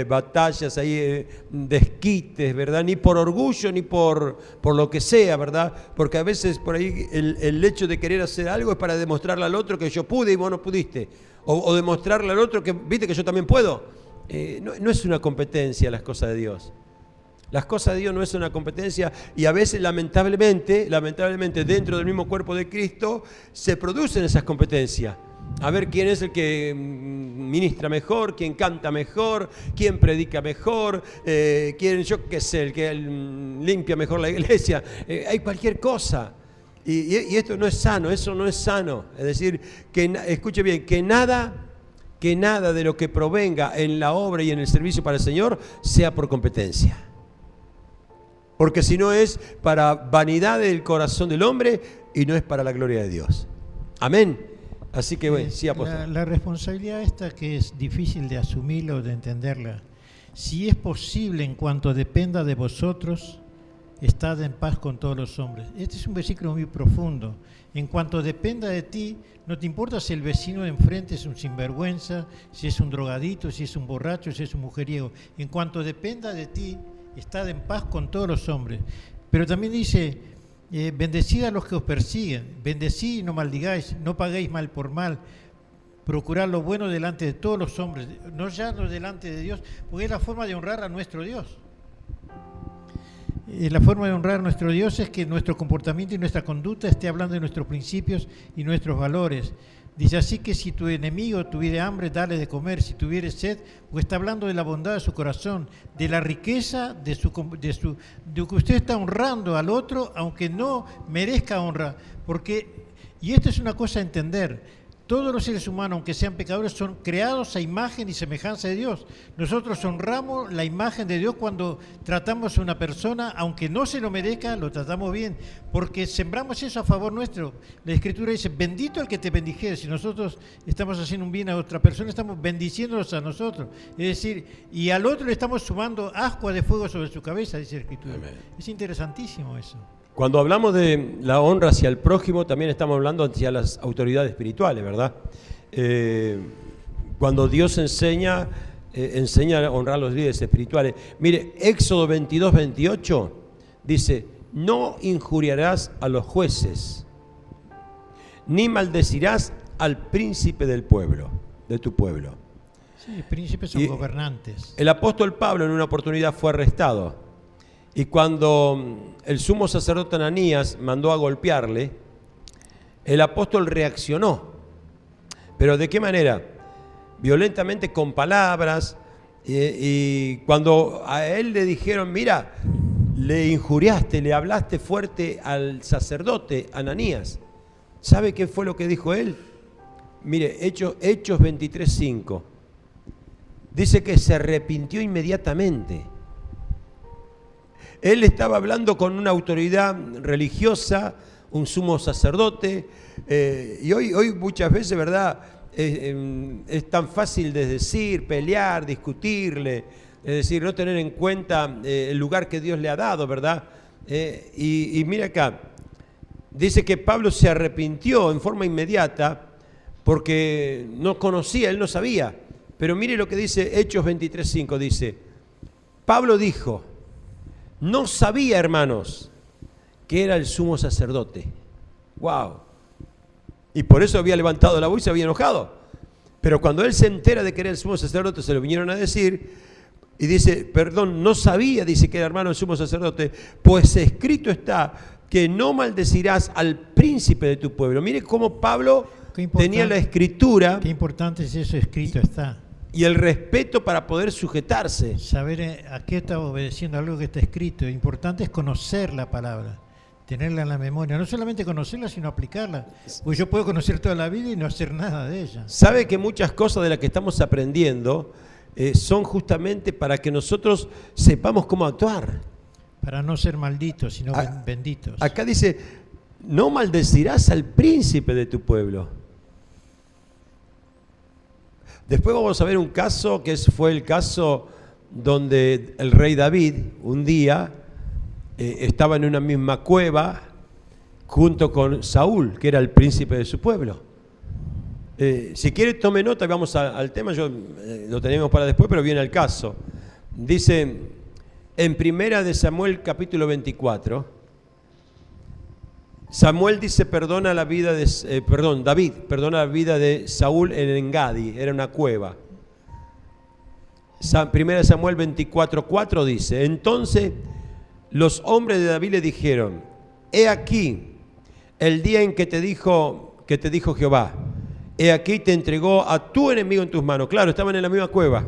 batallas ahí, desquites, ¿verdad? Ni por orgullo, ni por lo que sea, ¿verdad? Porque a veces por ahí el hecho de querer hacer algo es para demostrarle al otro que yo pude y vos no pudiste. O demostrarle al otro que, viste, que yo también puedo. No es una competencia las cosas de Dios. Las cosas de Dios no es una competencia y a veces lamentablemente dentro del mismo cuerpo de Cristo se producen esas competencias. A ver quién es el que ministra mejor, quién canta mejor, quién predica mejor, quién, yo qué sé, el que limpia mejor la iglesia. Hay cualquier cosa. Y esto no es sano, eso no es sano. Es decir, que escuche bien, que nada de lo que provenga en la obra y en el servicio para el Señor sea por competencia. Porque si no es para vanidad del corazón del hombre y no es para la gloria de Dios. Amén. Así que bueno, sí, apóstol. La responsabilidad esta que es difícil de asumirla o de entenderla, si es posible en cuanto dependa de vosotros, estad en paz con todos los hombres. Este es un versículo muy profundo. En cuanto dependa de ti, no te importa si el vecino de enfrente es un sinvergüenza, si es un drogadito, si es un borracho, si es un mujeriego. En cuanto dependa de ti, estad en paz con todos los hombres. Pero también dice, bendecid a los que os persiguen, bendecid y no maldigáis, no paguéis mal por mal, procurad lo bueno delante de todos los hombres, no ya no delante de Dios, porque es la forma de honrar a nuestro Dios. La forma de honrar a nuestro Dios es que nuestro comportamiento y nuestra conducta esté hablando de nuestros principios y nuestros valores. Dice así que si tu enemigo tuviere hambre, dale de comer, si tuviere sed, pues está hablando de la bondad de su corazón, de la riqueza de que usted está honrando al otro, aunque no merezca honra. Y esto es una cosa a entender. Todos los seres humanos, aunque sean pecadores, son creados a imagen y semejanza de Dios. Nosotros honramos la imagen de Dios cuando tratamos a una persona, aunque no se lo merezca, lo tratamos bien, porque sembramos eso a favor nuestro. La Escritura dice, bendito el que te bendijere. Si nosotros estamos haciendo un bien a otra persona, estamos bendiciéndolos a nosotros. Es decir, y al otro le estamos sumando ascua de fuego sobre su cabeza, dice la Escritura. Amén. Es interesantísimo eso. Cuando hablamos de la honra hacia el prójimo, también estamos hablando hacia las autoridades espirituales, ¿verdad? Cuando Dios enseña a honrar a los líderes espirituales. Mire, Éxodo 22, 28 dice, no injuriarás a los jueces, ni maldecirás al príncipe del pueblo, de tu pueblo. Sí, príncipes son gobernantes. El apóstol Pablo en una oportunidad fue arrestado. Y cuando el sumo sacerdote Ananías mandó a golpearle, el apóstol reaccionó. ¿Pero de qué manera? Violentamente, con palabras. Y cuando a él le dijeron, mira, le injuriaste, le hablaste fuerte al sacerdote Ananías. ¿Sabe qué fue lo que dijo él? Mire, Hechos 23:5. Dice que se arrepintió inmediatamente. Él estaba hablando con una autoridad religiosa, un sumo sacerdote, y hoy muchas veces, ¿verdad? Es tan fácil de decir, pelear, discutirle, es decir, no tener en cuenta el lugar que Dios le ha dado, ¿verdad? Y mira acá, dice que Pablo se arrepintió en forma inmediata porque no conocía, él no sabía. Pero mire lo que dice Hechos 23:5, dice, Pablo dijo, no sabía, hermanos, que era el sumo sacerdote. ¡Wow! Y por eso había levantado la voz y se había enojado. Pero cuando él se entera de que era el sumo sacerdote, se lo vinieron a decir, y dice, perdón, no sabía, dice que era hermano del sumo sacerdote, pues escrito está que no maldecirás al príncipe de tu pueblo. Mire cómo Pablo tenía la escritura. Qué importante es eso, escrito está. Y el respeto para poder sujetarse. Saber a qué está obedeciendo, algo que está escrito. Importante es conocer la palabra, tenerla en la memoria. No solamente conocerla, sino aplicarla. Pues yo puedo conocer toda la Biblia y no hacer nada de ella. Sabe que muchas cosas de las que estamos aprendiendo son justamente para que nosotros sepamos cómo actuar. Para no ser malditos, sino benditos. Acá dice, no maldecirás al príncipe de tu pueblo. Después vamos a ver un caso que fue el caso donde el rey David un día estaba en una misma cueva junto con Saúl, que era el príncipe de su pueblo. Si quiere tome nota y vamos al tema, lo tenemos para después, pero viene al caso. Dice en Primera de Samuel capítulo 24, Samuel dice, David perdona la vida de Saúl en Engadi, era una cueva. Primera de Samuel 24:4 dice, entonces los hombres de David le dijeron, he aquí el día en que te dijo Jehová, he aquí te entregó a tu enemigo en tus manos. Claro, estaban en la misma cueva.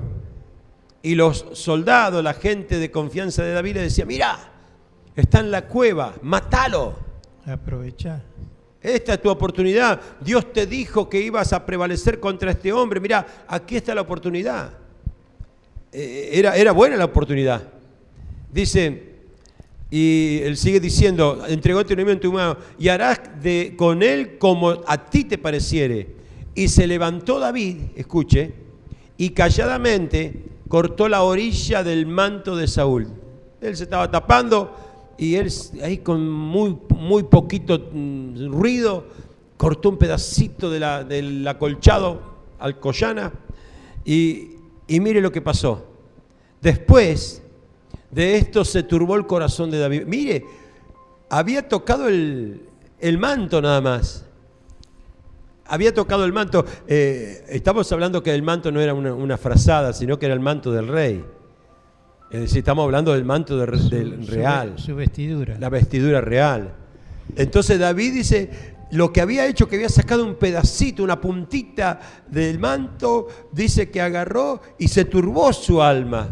Y los soldados, la gente de confianza de David le decía, mira, está en la cueva, mátalo. Aprovecha. Esta es tu oportunidad. Dios te dijo que ibas a prevalecer contra este hombre. Mira, aquí está la oportunidad. Era buena la oportunidad. Dice, y él sigue diciendo, entregó tu enemigo en tu mano y harás con él como a ti te pareciere. Y se levantó David, escuche, y calladamente cortó la orilla del manto de Saúl. Él se estaba tapando y él ahí con muy poquito ruido cortó un pedacito del acolchado alcoyana y mire lo que pasó. Después de esto se turbó el corazón de David. Mire, había tocado el manto nada más. Había tocado el manto. Estamos hablando que el manto no era una frazada, sino que era el manto del rey. Es decir, estamos hablando del manto del real. Su vestidura. La vestidura real. Entonces David dice, lo que había hecho, que había sacado un pedacito, una puntita del manto, dice que agarró y se turbó su alma.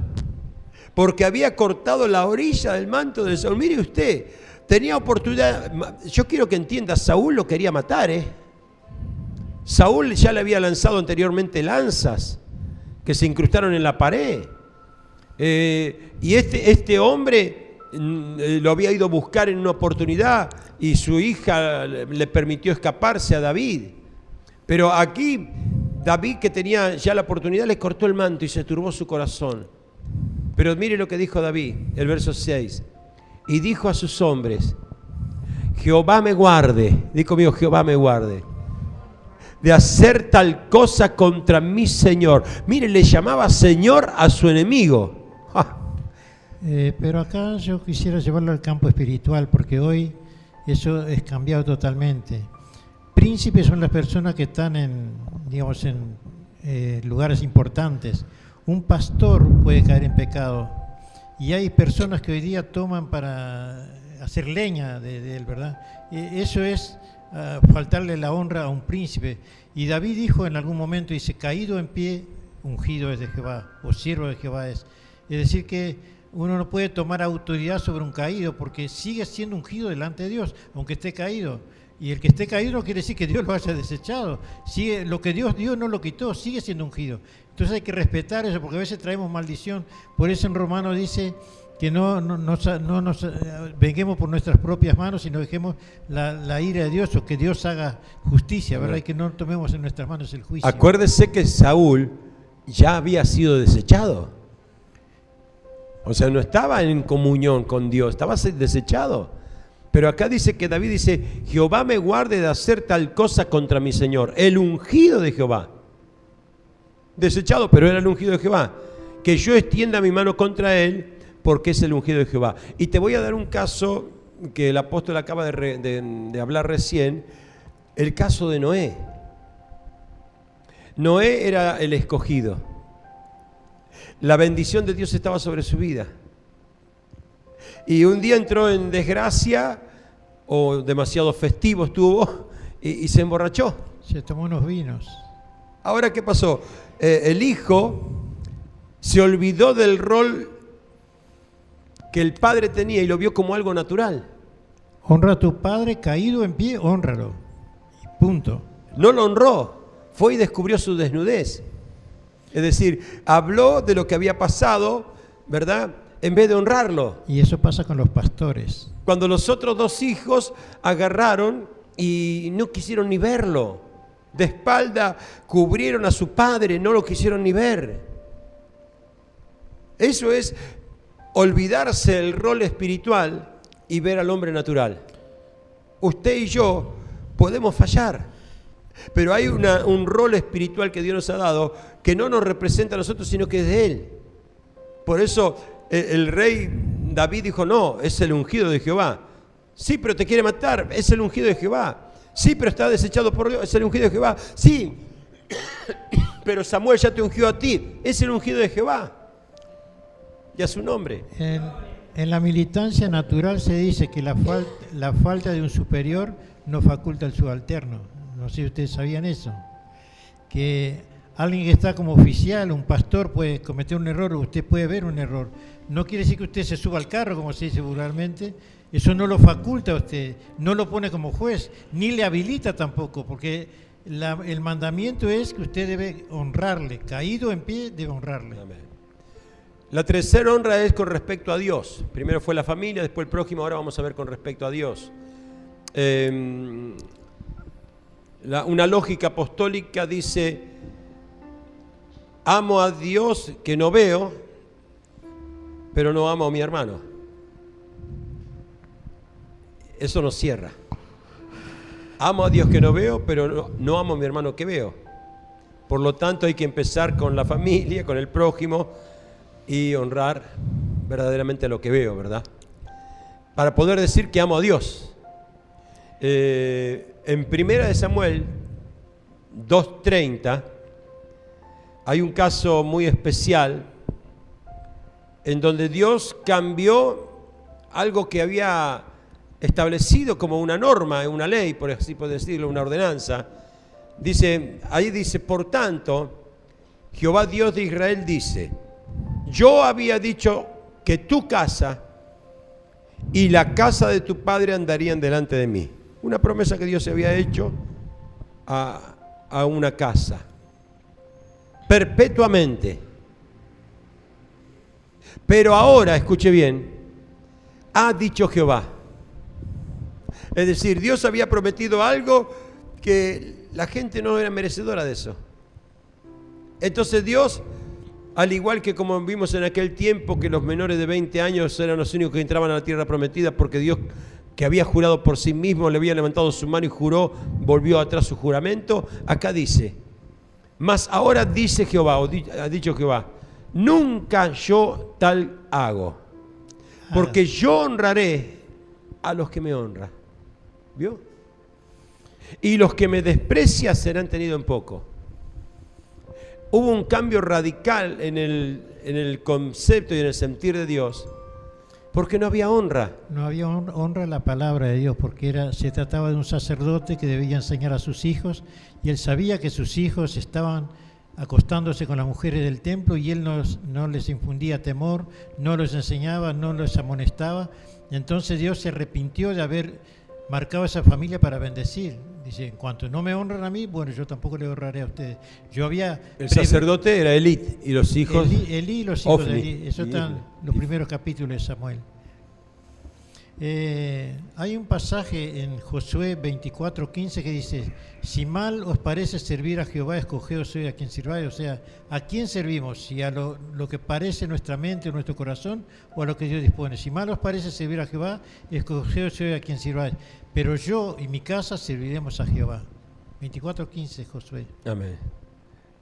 Porque había cortado la orilla del manto de Saúl. Mire usted, tenía oportunidad. Yo quiero que entienda, Saúl lo quería matar, Saúl ya le había lanzado anteriormente lanzas que se incrustaron en la pared. Y este hombre lo había ido a buscar en una oportunidad y su hija le permitió escaparse a David. Pero aquí David, que tenía ya la oportunidad, le cortó el manto y se turbó su corazón. Pero mire lo que dijo David, el verso 6. Y dijo a sus hombres, Jehová me guarde, dijo conmigo, Jehová me guarde, de hacer tal cosa contra mi Señor. Mire, le llamaba Señor a su enemigo. Pero acá yo quisiera llevarlo al campo espiritual, porque hoy eso es cambiado totalmente. Príncipes son las personas que están en, digamos, en lugares importantes. Un pastor puede caer en pecado. Y hay personas que hoy día toman para hacer leña de él, ¿verdad? Eso es faltarle la honra a un príncipe. Y David dijo en algún momento, dice, caído en pie, ungido es de Jehová, o siervo de Jehová es. Es decir que uno no puede tomar autoridad sobre un caído, porque sigue siendo ungido delante de Dios, aunque esté caído. Y el que esté caído no quiere decir que Dios lo haya desechado. Sigue, lo que Dios dio no lo quitó, sigue siendo ungido. Entonces hay que respetar eso, porque a veces traemos maldición. Por eso en Romanos dice que no nos venguemos por nuestras propias manos, sino dejemos la ira de Dios, o que Dios haga justicia, ¿verdad? Y que no tomemos en nuestras manos el juicio. Acuérdese que Saúl ya había sido desechado. O sea, no estaba en comunión con Dios, estaba desechado. Pero acá dice que David dice, Jehová me guarde de hacer tal cosa contra mi Señor. El ungido de Jehová. Desechado, pero era el ungido de Jehová. Que yo extienda mi mano contra él, porque es el ungido de Jehová. Y te voy a dar un caso que el apóstol acaba de hablar recién, el caso de Noé. Noé era el escogido. La bendición de Dios estaba sobre su vida. Y un día entró en desgracia, o demasiado festivo estuvo, y se emborrachó. Se tomó unos vinos. Ahora, ¿qué pasó? El hijo se olvidó del rol que el padre tenía y lo vio como algo natural. Honra a tu padre, caído en pie, hónralo. Y punto. No lo honró, fue y descubrió su desnudez. Es decir, habló de lo que había pasado, ¿verdad?, en vez de honrarlo. Y eso pasa con los pastores. Cuando los otros dos hijos agarraron y no quisieron ni verlo. De espalda cubrieron a su padre, no lo quisieron ni ver. Eso es olvidarse del rol espiritual y ver al hombre natural. Usted y yo podemos fallar, pero hay un rol espiritual que Dios nos ha dado que no nos representa a nosotros, sino que es de Él. Por eso el rey David dijo, no, es el ungido de Jehová. Sí, pero te quiere matar, es el ungido de Jehová. Sí, pero está desechado por Dios, es el ungido de Jehová. Sí, pero Samuel ya te ungió a ti, es el ungido de Jehová. Y a su nombre. En la militancia natural se dice que la falta de un superior no faculta al subalterno. No sé si ustedes sabían eso. Que alguien que está como oficial, un pastor, puede cometer un error, o usted puede ver un error. No quiere decir que usted se suba al carro, como se dice vulgarmente. Eso no lo faculta a usted, no lo pone como juez, ni le habilita tampoco, porque el mandamiento es que usted debe honrarle. Caído en pie, debe honrarle. Amén. La tercera honra es con respecto a Dios. Primero fue la familia, después el prójimo, ahora vamos a ver con respecto a Dios. Una lógica apostólica dice, amo a Dios que no veo, pero no amo a mi hermano. Eso nos cierra. Amo a Dios que no veo, pero no amo a mi hermano que veo. Por lo tanto, hay que empezar con la familia, con el prójimo, y honrar verdaderamente lo que veo, ¿verdad? Para poder decir que amo a Dios. En 1 Samuel 2:30 hay un caso muy especial en donde Dios cambió algo que había establecido como una norma, una ley, por así poder decirlo, una ordenanza. Ahí dice, por tanto, Jehová Dios de Israel dice, yo había dicho que tu casa y la casa de tu padre andarían delante de mí. Una promesa que Dios se había hecho a una casa, perpetuamente. Pero ahora, escuche bien, ha dicho Jehová. Es decir, Dios había prometido algo que la gente no era merecedora de eso. Entonces Dios, al igual que como vimos en aquel tiempo que los menores de 20 años eran los únicos que entraban a la tierra prometida porque Dios, que había jurado por sí mismo, le había levantado su mano y juró, volvió atrás su juramento. Acá dice, mas ahora dice Jehová, o ha dicho Jehová, nunca yo tal hago. Porque yo honraré a los que me honran. ¿Vio? Y los que me desprecian serán tenidos en poco. Hubo un cambio radical en el concepto y en el sentir de Dios, porque no había honra. No había honra a la palabra de Dios, porque se trataba de un sacerdote que debía enseñar a sus hijos, y él sabía que sus hijos estaban acostándose con las mujeres del templo, y él no les infundía temor, no los enseñaba, no los amonestaba. Entonces Dios se arrepintió de haber marcado a esa familia para bendecir. Dice, en cuanto no me honran a mí, bueno, yo tampoco le honraré a ustedes. El sacerdote era Elí y los hijos. Elí y los hijos Ofni, de Elí. Eso está en los primeros capítulos de Samuel. Hay un pasaje en Josué 24:15 que dice: si mal os parece servir a Jehová, escogeos hoy a quien sirváis. O sea, ¿a quién servimos? ¿Si a lo que parece nuestra mente o nuestro corazón, o a lo que Dios dispone? Si mal os parece servir a Jehová, escogeos hoy a quien sirváis. Pero yo y mi casa serviremos a Jehová. 24:15 Josué. Amén.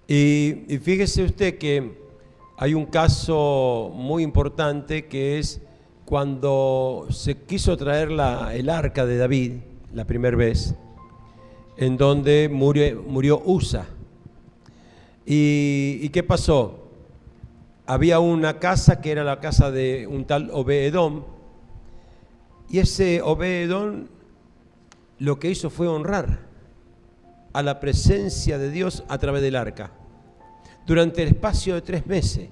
Y fíjese usted que hay un caso muy importante, que es cuando se quiso traer el arca de David, la primera vez, en donde murió Usa. ¿Y qué pasó? Había una casa que era la casa de un tal Obed-Edom, y ese Obed-Edom lo que hizo fue honrar a la presencia de Dios a través del arca durante el espacio de 3 meses.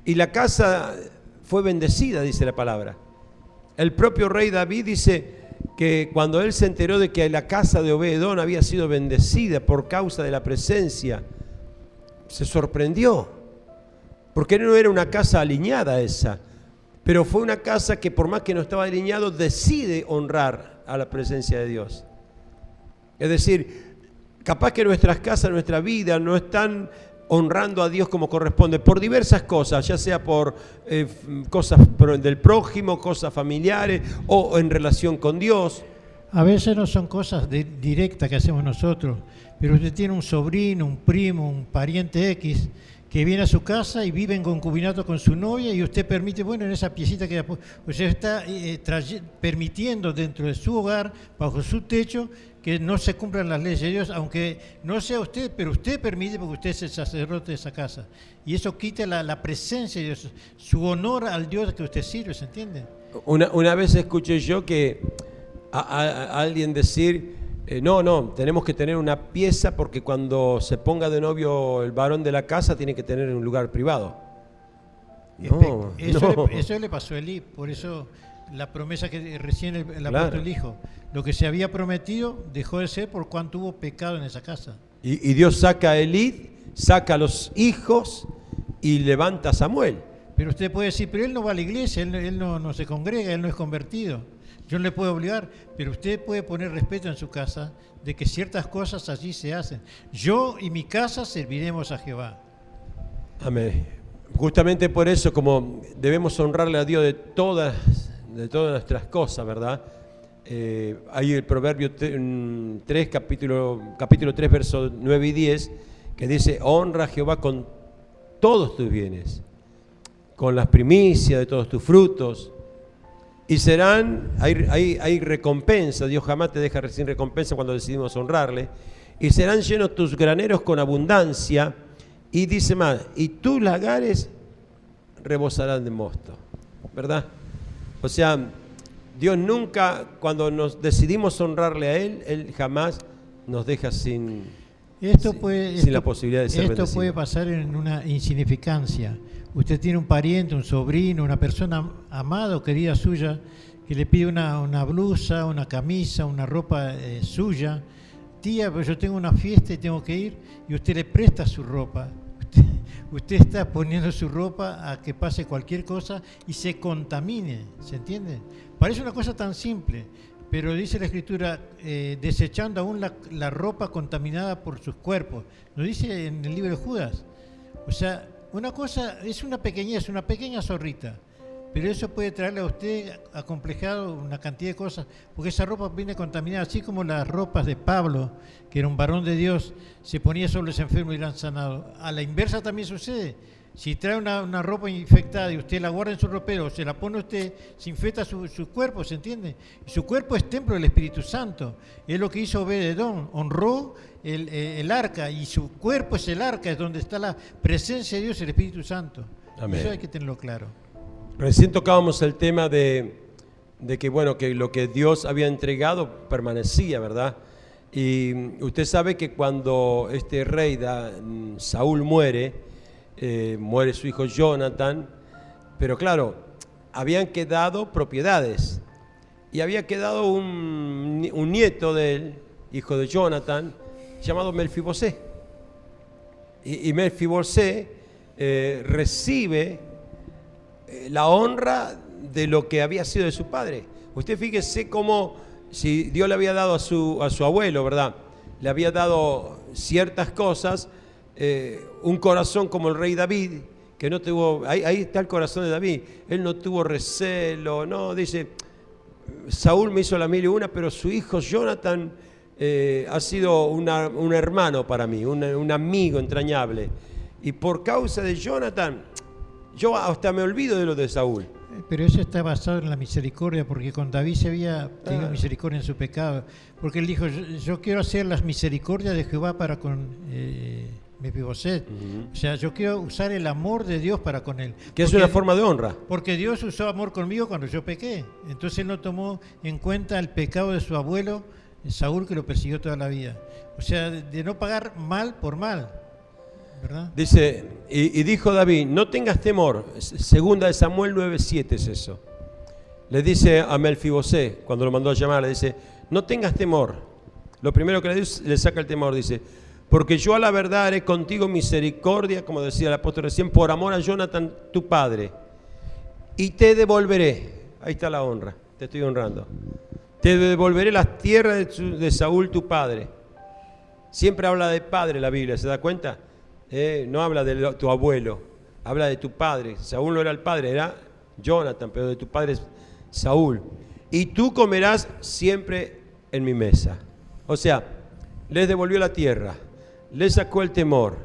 Y la casa fue bendecida, dice la palabra. El propio rey David dice que cuando él se enteró de que la casa de Obed-Edom había sido bendecida por causa de la presencia, se sorprendió, porque no era una casa alineada esa, pero fue una casa que, por más que no estaba alineado, decide honrar a la presencia de Dios. Es decir, capaz que nuestras casas, nuestra vida no están honrando a Dios como corresponde, por diversas cosas, ya sea por cosas del prójimo, cosas familiares o en relación con Dios. A veces no son cosas directas que hacemos nosotros, pero usted tiene un sobrino, un primo, un pariente X que viene a su casa y vive en concubinato con su novia, y usted permite, bueno, en esa piecita que usted está permitiendo dentro de su hogar, bajo su techo, que no se cumplan las leyes de Dios, aunque no sea usted, pero usted permite, porque usted es el sacerdote de esa casa. Y eso quita la presencia de Dios, su honor al Dios que usted sirve, ¿se entiende? Una vez escuché yo que a alguien decir, no, tenemos que tener una pieza porque cuando se ponga de novio el varón de la casa tiene que tener un lugar privado. Eso le pasó a Elí, por eso la promesa que recién el apóstol dijo, lo que se había prometido dejó de ser por cuanto hubo pecado en esa casa. Y Dios saca a Elí, saca a los hijos y levanta a Samuel. Pero usted puede decir, pero él no va a la iglesia, él no se congrega, él no es convertido. Yo no le puedo obligar, pero usted puede poner respeto en su casa de que ciertas cosas allí se hacen. Yo y mi casa serviremos a Jehová. Amén. Justamente por eso, como debemos honrarle a Dios de todas nuestras cosas, ¿verdad? Hay el Proverbio 3, capítulo 3, versos 9 y 10, que dice: honra a Jehová con todos tus bienes, con las primicias de todos tus frutos, y hay recompensa. Dios jamás te deja sin recompensa cuando decidimos honrarle. Y serán llenos tus graneros con abundancia, y dice más, y tus lagares rebosarán de mosto, ¿verdad? O sea, Dios nunca, cuando nos decidimos honrarle a Él jamás nos deja sin la posibilidad de ser bendecido. Esto puede pasar en una insignificancia. Usted tiene un pariente, un sobrino, una persona amada o querida suya que le pide una blusa, una camisa, una ropa suya. Tía, pero yo tengo una fiesta y tengo que ir, y usted le presta su ropa. Usted está poniendo su ropa a que pase cualquier cosa y se contamine, ¿se entiende? Parece una cosa tan simple, pero dice la Escritura, desechando aún la ropa contaminada por sus cuerpos. Lo dice en el libro de Judas. O sea, una cosa es una pequeña zorrita, pero eso puede traerle a usted acomplejado una cantidad de cosas, porque esa ropa viene contaminada, así como las ropas de Pablo, que era un varón de Dios, se ponía sobre los enfermos y eran sanados. A la inversa también sucede. Si trae una ropa infectada y usted la guarda en su ropero, se la pone usted, se infecta su cuerpo, ¿se entiende? Y su cuerpo es templo del Espíritu Santo. Es lo que hizo Obed-Edom, honró el arca, y su cuerpo es el arca, es donde está la presencia de Dios, el Espíritu Santo. Amén. Eso hay que tenerlo claro. Recién tocábamos el tema de que, bueno, que lo que Dios había entregado permanecía, ¿verdad? Y usted sabe que cuando este rey Saúl muere su hijo Jonathan, pero claro, habían quedado propiedades y había quedado un nieto de él, hijo de Jonathan, llamado Melfibosé. Y Melfibosé recibe la honra de lo que había sido de su padre. Usted fíjese cómo, si Dios le había dado a su abuelo, ¿verdad? Le había dado ciertas cosas, un corazón como el rey David, que no tuvo, ahí está el corazón de David, él no tuvo recelo, no, dice, Saúl me hizo la 1001, pero su hijo Jonathan ha sido un hermano para mí, un amigo entrañable, y por causa de Jonathan, yo hasta me olvido de lo de Saúl. Pero eso está basado en la misericordia, porque con David se había tenido misericordia en su pecado, porque él dijo, yo quiero hacer las misericordias de Jehová para con Mefiboset. O sea, yo quiero usar el amor de Dios para con él. Que es una forma de honra. Porque Dios usó amor conmigo cuando yo pequé. Entonces él no tomó en cuenta el pecado de su abuelo Saúl, que lo persiguió toda la vida. O sea, de no pagar mal por mal, ¿verdad? Dice, y dijo David, no tengas temor. Segunda de Samuel 9:7 es eso. Le dice a Melfibosé, cuando lo mandó a llamar, le dice, no tengas temor. Lo primero que le saca el temor, dice, porque yo a la verdad haré contigo misericordia, como decía el apóstol recién, por amor a Jonathan, tu padre, y te devolveré. Ahí está la honra, te estoy honrando. Te devolveré las tierras de Saúl, tu padre. Siempre habla de padre la Biblia, ¿se da cuenta? No habla de tu abuelo, habla de tu padre. Saúl no era el padre, era Jonathan, pero de tu padre es Saúl. Y tú comerás siempre en mi mesa. O sea, les devolvió la tierra, le sacó el temor,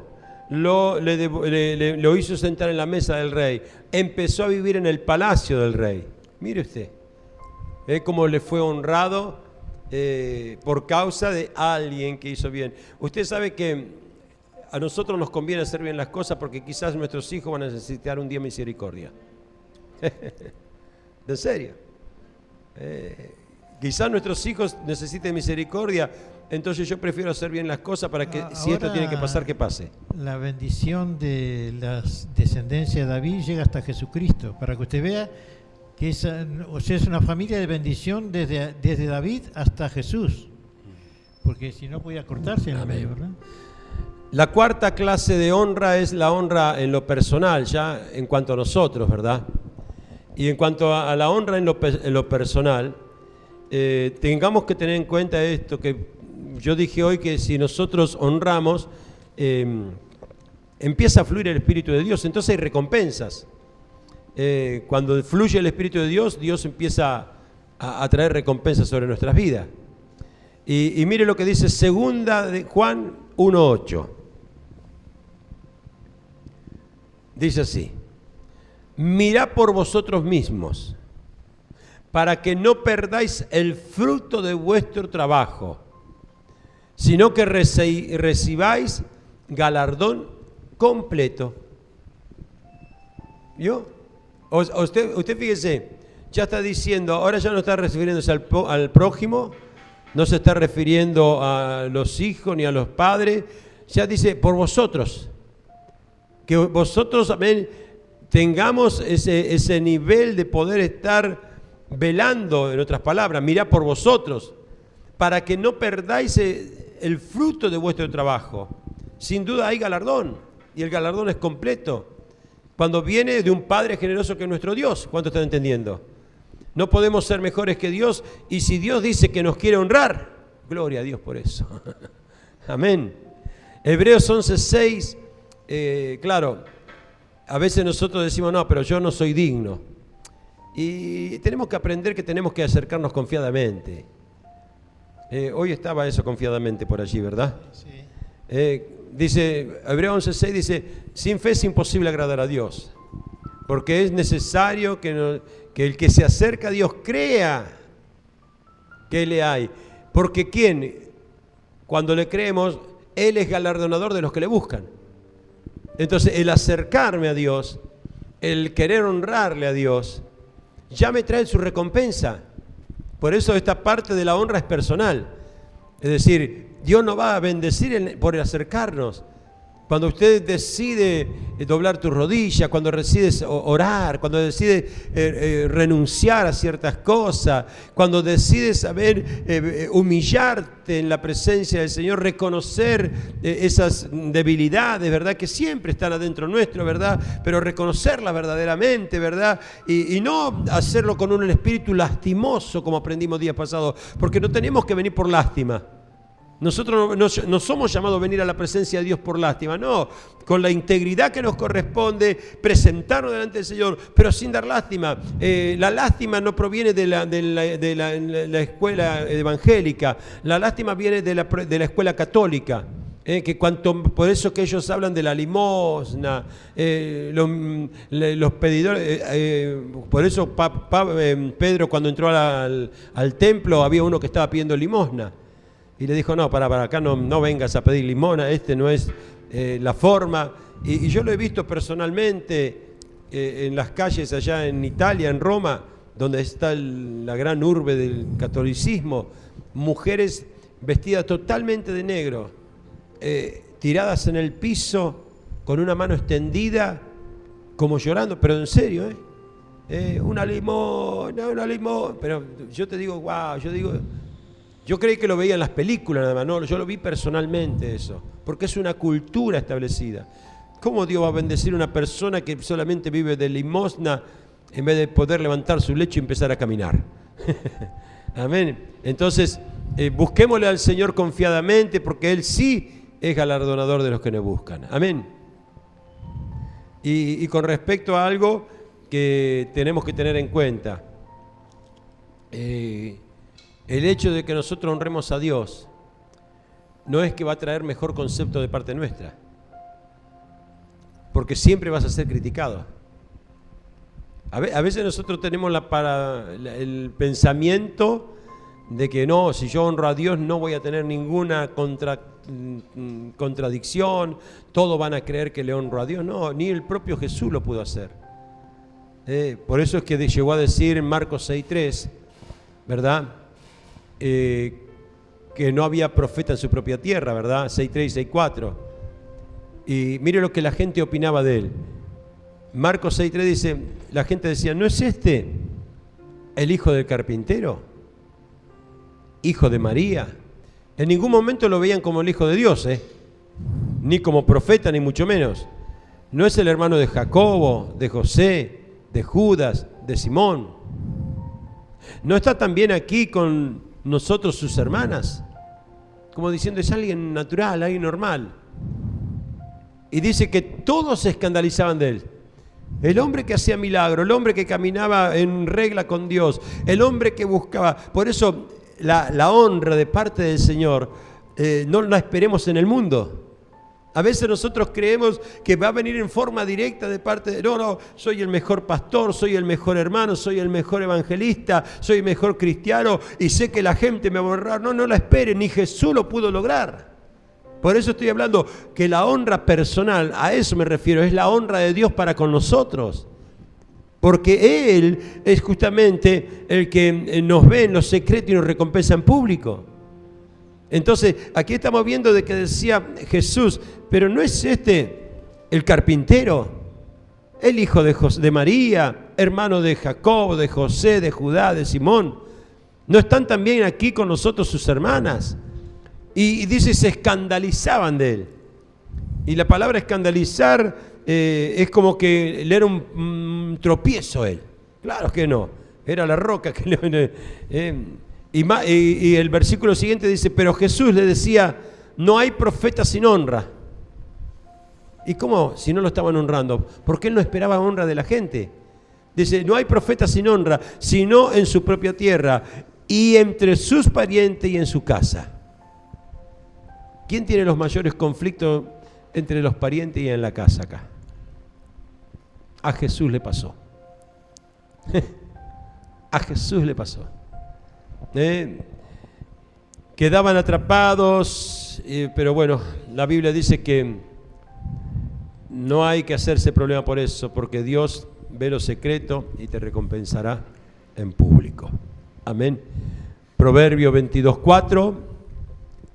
lo hizo sentar en la mesa del rey, empezó a vivir en el palacio del rey. Mire usted, cómo le fue honrado por causa de alguien que hizo bien. Usted sabe que a nosotros nos conviene hacer bien las cosas porque quizás nuestros hijos van a necesitar un día misericordia. ¿En serio? Quizás nuestros hijos necesiten misericordia, entonces yo prefiero hacer bien las cosas para que si esto tiene que pasar, que pase. La bendición de la descendencia de David llega hasta Jesucristo, para que usted vea que es una familia de bendición desde David hasta Jesús, porque si no podía cortarse en el medio, ¿verdad? La cuarta clase de honra es la honra en lo personal, ya en cuanto a nosotros, ¿verdad? Y en cuanto a la honra en lo personal, tengamos que tener en cuenta esto, que yo dije hoy que si nosotros honramos, empieza a fluir el Espíritu de Dios, entonces hay recompensas. Cuando fluye el Espíritu de Dios, Dios empieza a traer recompensas sobre nuestras vidas. Y mire lo que dice segunda de Juan 1:8. Dice así: mirad por vosotros mismos, para que no perdáis el fruto de vuestro trabajo, sino que recibáis galardón completo. ¿Vio? Usted fíjese, ya está diciendo, ahora ya no está refiriéndose al prójimo, no se está refiriendo a los hijos ni a los padres, ya dice por vosotros, que vosotros también tengamos ese nivel de poder estar velando, en otras palabras, mirad por vosotros, para que no perdáis el fruto de vuestro trabajo. Sin duda hay galardón, y el galardón es completo, cuando viene de un Padre generoso que es nuestro Dios. ¿Cuánto están entendiendo? No podemos ser mejores que Dios, y si Dios dice que nos quiere honrar, gloria a Dios por eso. Amén. Hebreos 11:6, claro, a veces nosotros decimos, no, pero yo no soy digno. Y tenemos que aprender que tenemos que acercarnos confiadamente. Hoy estaba eso confiadamente por allí, ¿verdad? Sí. dice, Hebreos 11:6 dice, sin fe es imposible agradar a Dios, porque es necesario que el que se acerca a Dios crea que le hay. Porque ¿quién? Cuando le creemos, Él es galardonador de los que le buscan. Entonces, el acercarme a Dios, el querer honrarle a Dios, ya me trae su recompensa. Por eso esta parte de la honra es personal. Es decir, Dios nos va a bendecir por acercarnos. Cuando usted decide doblar tu rodilla, cuando decides orar, cuando decides renunciar a ciertas cosas, cuando decides saber humillarte en la presencia del Señor, reconocer esas debilidades, ¿verdad? Que siempre están adentro nuestro, ¿verdad? Pero reconocerlas verdaderamente, ¿verdad? Y no hacerlo con un espíritu lastimoso, como aprendimos días pasados, porque no tenemos que venir por lástima. Nosotros no somos llamados a venir a la presencia de Dios por lástima, no, con la integridad que nos corresponde, presentarnos delante del Señor, pero sin dar lástima. La lástima no proviene de la escuela evangélica, la lástima viene de la escuela católica. Por eso que ellos hablan de la limosna, los pedidores, por eso Pedro cuando entró al templo había uno que estaba pidiendo limosna. Y le dijo, no, para acá no vengas a pedir limosna, no es la forma. Y yo lo he visto personalmente en las calles allá en Italia, en Roma, donde está la gran urbe del catolicismo, mujeres vestidas totalmente de negro, tiradas en el piso, con una mano extendida, como llorando, pero en serio, una limosna, pero yo te digo, wow, yo creí que lo veía en las películas nada más, no, yo lo vi personalmente eso, porque es una cultura establecida. ¿Cómo Dios va a bendecir a una persona que solamente vive de limosna en vez de poder levantar su lecho y empezar a caminar? Amén. Entonces, busquémosle al Señor confiadamente, porque Él sí es galardonador de los que nos buscan. Amén. Y con respecto a algo que tenemos que tener en cuenta, el hecho de que nosotros honremos a Dios no es que va a traer mejor concepto de parte nuestra, porque siempre vas a ser criticado. A veces nosotros tenemos el pensamiento de que no, si yo honro a Dios no voy a tener ninguna contradicción, todos van a creer que le honro a Dios. No, ni el propio Jesús lo pudo hacer. Por eso es que llegó a decir en Marcos 6:3, ¿verdad? Que no había profeta en su propia tierra, ¿verdad? 6:3 y 6:4. Y mire lo que la gente opinaba de él. Marcos 6:3 dice, la gente decía, ¿no es este el hijo del carpintero? Hijo de María. En ningún momento lo veían como el hijo de Dios, ni como profeta, ni mucho menos. ¿No es el hermano de Jacobo, de José, de Judas, de Simón? ¿No está también aquí con nosotros sus hermanas? Como diciendo, es alguien natural, alguien normal. Y dice que todos se escandalizaban de él. El hombre que hacía milagro, el hombre que caminaba en regla con Dios, el hombre que buscaba. Por eso la honra de parte del Señor no la esperemos en el mundo. A veces nosotros creemos que va a venir en forma directa de parte de, no, soy el mejor pastor, soy el mejor hermano, soy el mejor evangelista, soy el mejor cristiano y sé que la gente me va a honrar. No la espere, ni Jesús lo pudo lograr. Por eso estoy hablando que la honra personal, a eso me refiero, es la honra de Dios para con nosotros. Porque Él es justamente el que nos ve en lo secreto y nos recompensa en público. Entonces, aquí estamos viendo de que decía Jesús, pero ¿no es este el carpintero? El hijo de María, hermano de Jacob, de José, de Judá, de Simón. ¿No están también aquí con nosotros sus hermanas? Y dice, se escandalizaban de él. Y la palabra escandalizar es como que le era un tropiezo a él. Claro que no, era la roca que le... Y el versículo siguiente dice, pero Jesús le decía, no hay profeta sin honra. ¿Y cómo? Si no lo estaban honrando. Porque él no esperaba honra de la gente. Dice, no hay profeta sin honra, sino en su propia tierra y entre sus parientes y en su casa. ¿Quién tiene los mayores conflictos entre los parientes y en la casa acá. A Jesús le pasó. A Jesús le pasó. Quedaban atrapados, pero bueno, la Biblia dice que no hay que hacerse problema por eso, porque Dios ve lo secreto y te recompensará en público. Amén. Proverbio 22:4,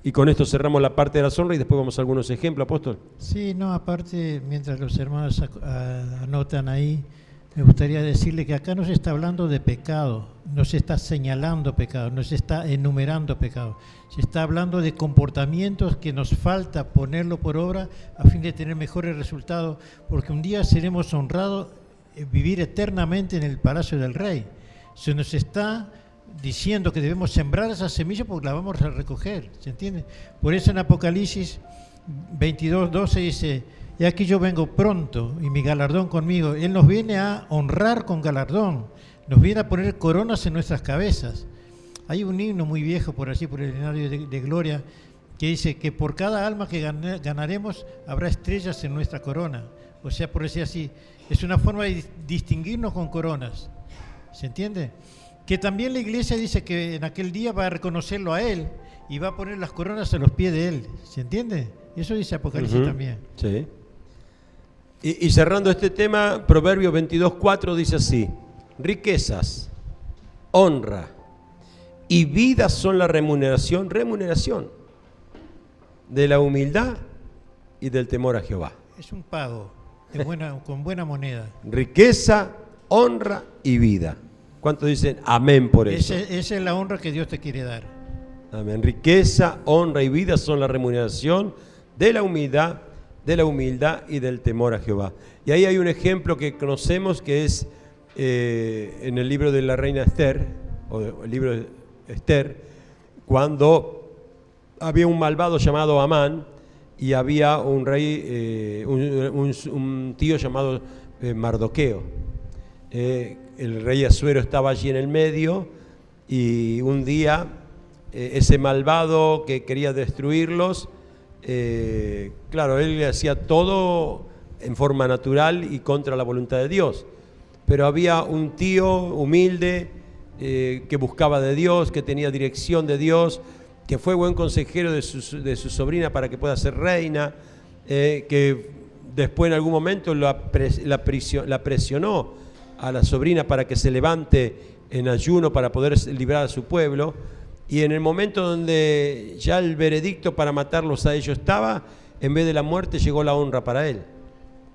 y con esto cerramos la parte de la honra y después vamos a algunos ejemplos, apóstol. Sí, no, aparte, mientras los hermanos anotan ahí, me gustaría decirle que acá no se está hablando de pecado, no se está señalando pecado, no se está enumerando pecado, se está hablando de comportamientos que nos falta ponerlo por obra a fin de tener mejores resultados, porque un día seremos honrados vivir eternamente en el palacio del Rey. Se nos está diciendo que debemos sembrar esa semilla porque la vamos a recoger, ¿se entiende? Por eso en Apocalipsis 22:12 dice: y aquí yo vengo pronto y mi galardón conmigo. Él nos viene a honrar con galardón, nos viene a poner coronas en nuestras cabezas. Hay un himno muy viejo por allí, por el escenario de Gloria, que dice que por cada alma que ganaremos habrá estrellas en nuestra corona. O sea, por decir así, es una forma de distinguirnos con coronas. ¿Se entiende? Que también la iglesia dice que en aquel día va a reconocerlo a Él y va a poner las coronas a los pies de Él. ¿Se entiende? Eso dice Apocalipsis también. Sí. Y cerrando este tema, Proverbios 22:4 dice así: riquezas, honra y vida son la remuneración de la humildad y del temor a Jehová. Es un pago con buena moneda. Riqueza, honra y vida. ¿Cuántos dicen amén por eso? Esa es la honra que Dios te quiere dar. Amén. Riqueza, honra y vida son la remuneración de la humildad y del temor a Jehová. Y ahí hay un ejemplo que conocemos que es en el libro de la reina Esther, o el libro de Esther, cuando había un malvado llamado Amán y había un rey, un tío llamado Mardoqueo. El rey Asuero estaba allí en el medio y un día ese malvado que quería destruirlos, claro, él le hacía todo en forma natural y contra la voluntad de Dios, pero había un tío humilde que buscaba de Dios, que tenía dirección de Dios, que fue buen consejero de su sobrina para que pueda ser reina, que después en algún momento la presionó a la sobrina para que se levante en ayuno para poder librar a su pueblo. Y en el momento donde ya el veredicto para matarlos a ellos estaba, en vez de la muerte llegó la honra para él.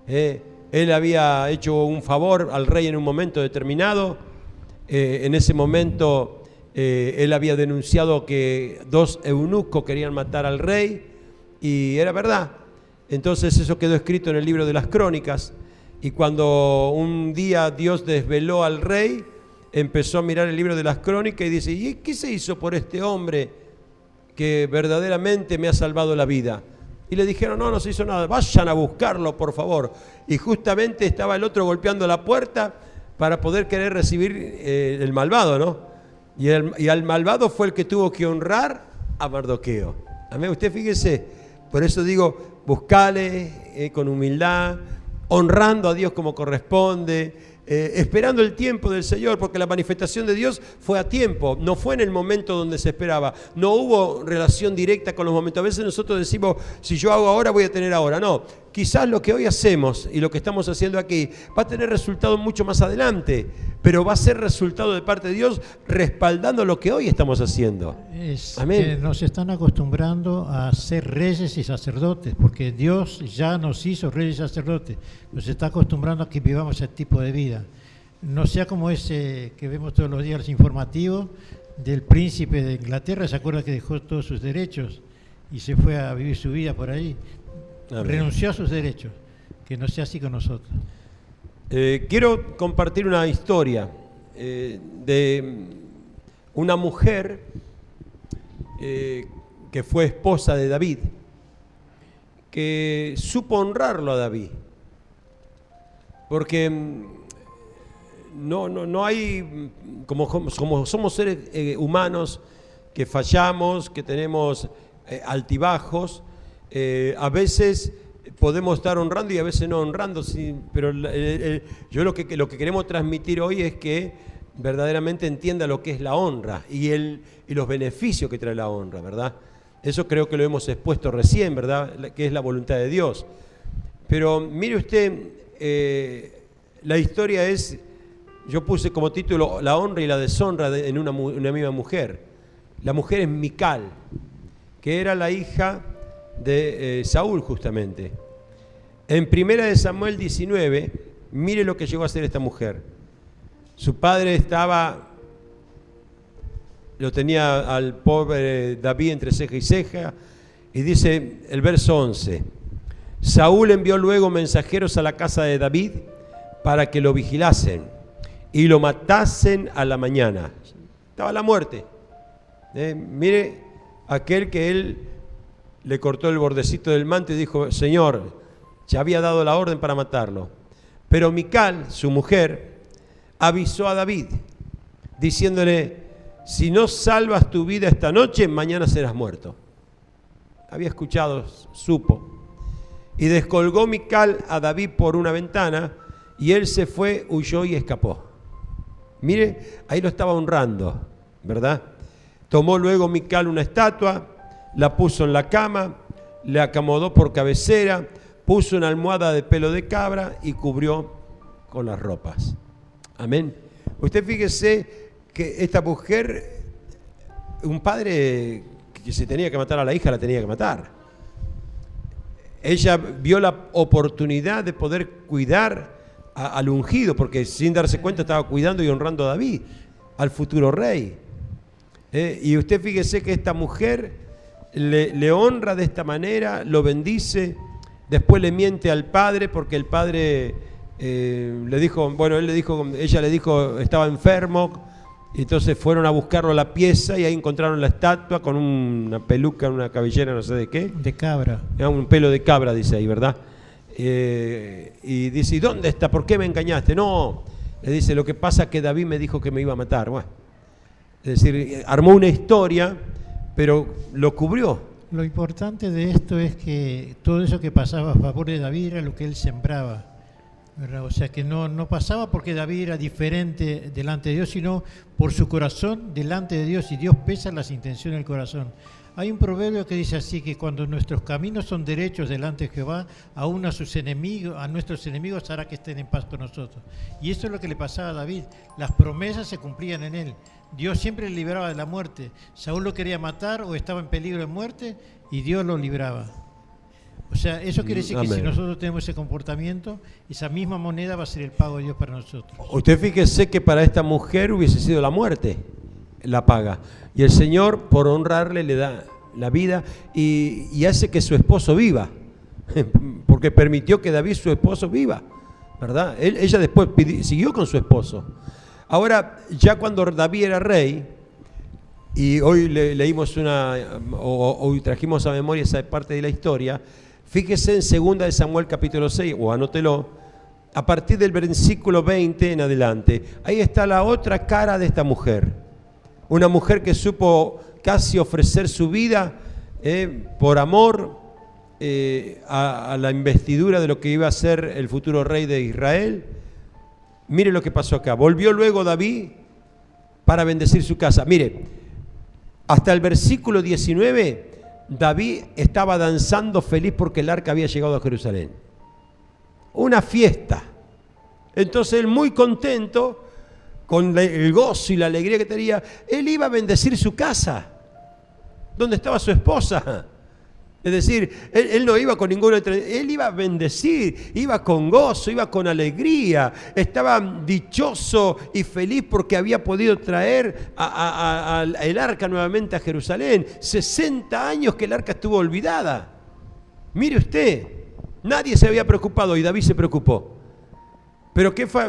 Él había hecho un favor al rey en un momento determinado. En ese momento él había denunciado que 2 eunucos querían matar al rey, y era verdad. Entonces eso quedó escrito en el libro de las Crónicas. Y cuando un día Dios desveló al rey, empezó a mirar el libro de las Crónicas y dice: ¿y qué se hizo por este hombre que verdaderamente me ha salvado la vida? Y le dijeron: no se hizo nada, vayan a buscarlo, por favor. Y justamente estaba el otro golpeando la puerta para poder querer recibir el malvado, ¿no? Y al malvado fue el que tuvo que honrar a Mardoqueo. Amén. Usted fíjese, por eso digo, buscale con humildad, honrando a Dios como corresponde, esperando el tiempo del Señor, porque la manifestación de Dios fue a tiempo, no fue en el momento donde se esperaba, no hubo relación directa con los momentos. A veces nosotros decimos: si yo hago ahora, voy a tener ahora. No, quizás lo que hoy hacemos y lo que estamos haciendo aquí va a tener resultado mucho más adelante, pero va a ser resultado de parte de Dios respaldando lo que hoy estamos haciendo. Amén. Nos están acostumbrando a ser reyes y sacerdotes, porque Dios ya nos hizo reyes y sacerdotes. Nos está acostumbrando a que vivamos ese tipo de vida. No sea como ese que vemos todos los días informativos del príncipe de Inglaterra. ¿Se acuerda que dejó todos sus derechos y se fue a vivir su vida por ahí? Amén. Renunció a sus derechos. Que no sea así con nosotros. Quiero compartir una historia de una mujer que fue esposa de David, que supo honrarlo a David, porque no hay, como somos seres humanos que fallamos, que tenemos altibajos, a veces podemos estar honrando y a veces no honrando, pero yo lo que queremos transmitir hoy es que verdaderamente entienda lo que es la honra y los beneficios que trae la honra, ¿verdad? Eso creo que lo hemos expuesto recién, ¿verdad? Que es la voluntad de Dios. Pero mire usted, la historia es, yo puse como título la honra y la deshonra en una misma mujer. La mujer es Mical, que era la hija de Saúl justamente. En 1 Samuel 19, mire lo que llegó a hacer esta mujer. Su padre lo tenía al pobre David entre ceja y ceja, y dice el verso 11, Saúl envió luego mensajeros a la casa de David para que lo vigilasen y lo matasen a la mañana. Estaba la muerte. Mire, aquel que él le cortó el bordecito del manto y dijo, Señor, ya había dado la orden para matarlo. Pero Mical, su mujer, avisó a David, diciéndole, si no salvas tu vida esta noche, mañana serás muerto. Había escuchado, supo. Y descolgó Mical a David por una ventana, y él se fue, huyó y escapó. Mire, ahí lo estaba honrando, ¿verdad? Tomó luego Mical una estatua, la puso en la cama, le acomodó por cabecera, puso una almohada de pelo de cabra y cubrió con las ropas. Amén. Usted fíjese que esta mujer, un padre que se tenía que matar a la hija, la tenía que matar. Ella vio la oportunidad de poder cuidar al ungido, porque sin darse cuenta estaba cuidando y honrando a David, al futuro rey. Y usted fíjese que esta mujer le honra de esta manera, lo bendice, después le miente al padre porque el padre le dijo, bueno, ella le dijo estaba enfermo, y entonces fueron a buscarlo a la pieza y ahí encontraron la estatua con una peluca, una cabellera, no sé de qué. De cabra. Un pelo de cabra, dice ahí, ¿verdad? Y dice, ¿y dónde está? ¿Por qué me engañaste? No, le dice, lo que pasa es que David me dijo que me iba a matar. Bueno, es decir, armó una historia, pero lo cubrió. Lo importante de esto es que todo eso que pasaba a favor de David era lo que él sembraba, ¿verdad? O sea que no pasaba porque David era diferente delante de Dios, sino por su corazón delante de Dios, y Dios pesa las intenciones del corazón. Hay un proverbio que dice así, que cuando nuestros caminos son derechos delante de Jehová, aún a nuestros enemigos hará que estén en paz con nosotros. Y eso es lo que le pasaba a David. Las promesas se cumplían en él. Dios siempre le libraba de la muerte. Saúl lo quería matar o estaba en peligro de muerte y Dios lo libraba. O sea, eso quiere decir que si nosotros tenemos ese comportamiento, esa misma moneda va a ser el pago de Dios para nosotros. Usted fíjese que para esta mujer hubiese sido la muerte la paga. Y el Señor, por honrarle, le da la vida y hace que su esposo viva, porque permitió que David, su esposo, viva, ¿verdad? Ella después siguió con su esposo. Ahora, ya cuando David era rey, y hoy leímos hoy trajimos a memoria esa parte de la historia, fíjese en 2 Samuel capítulo 6, o anótelo, a partir del versículo 20 en adelante. Ahí está la otra cara de esta mujer. Una mujer que supo casi ofrecer su vida por amor a la investidura de lo que iba a ser el futuro rey de Israel. Mire lo que pasó acá. Volvió luego David para bendecir su casa. Mire, hasta el versículo 19, David estaba danzando feliz porque el arca había llegado a Jerusalén. Una fiesta. Entonces él, muy contento, con el gozo y la alegría que tenía, él iba a bendecir su casa, donde estaba su esposa. Es decir, él no iba con ninguna, él iba a bendecir, iba con gozo, iba con alegría, estaba dichoso y feliz porque había podido traer el arca nuevamente a Jerusalén. 60 años que el arca estuvo olvidada. Mire usted, nadie se había preocupado y David se preocupó. Pero ¿qué fue?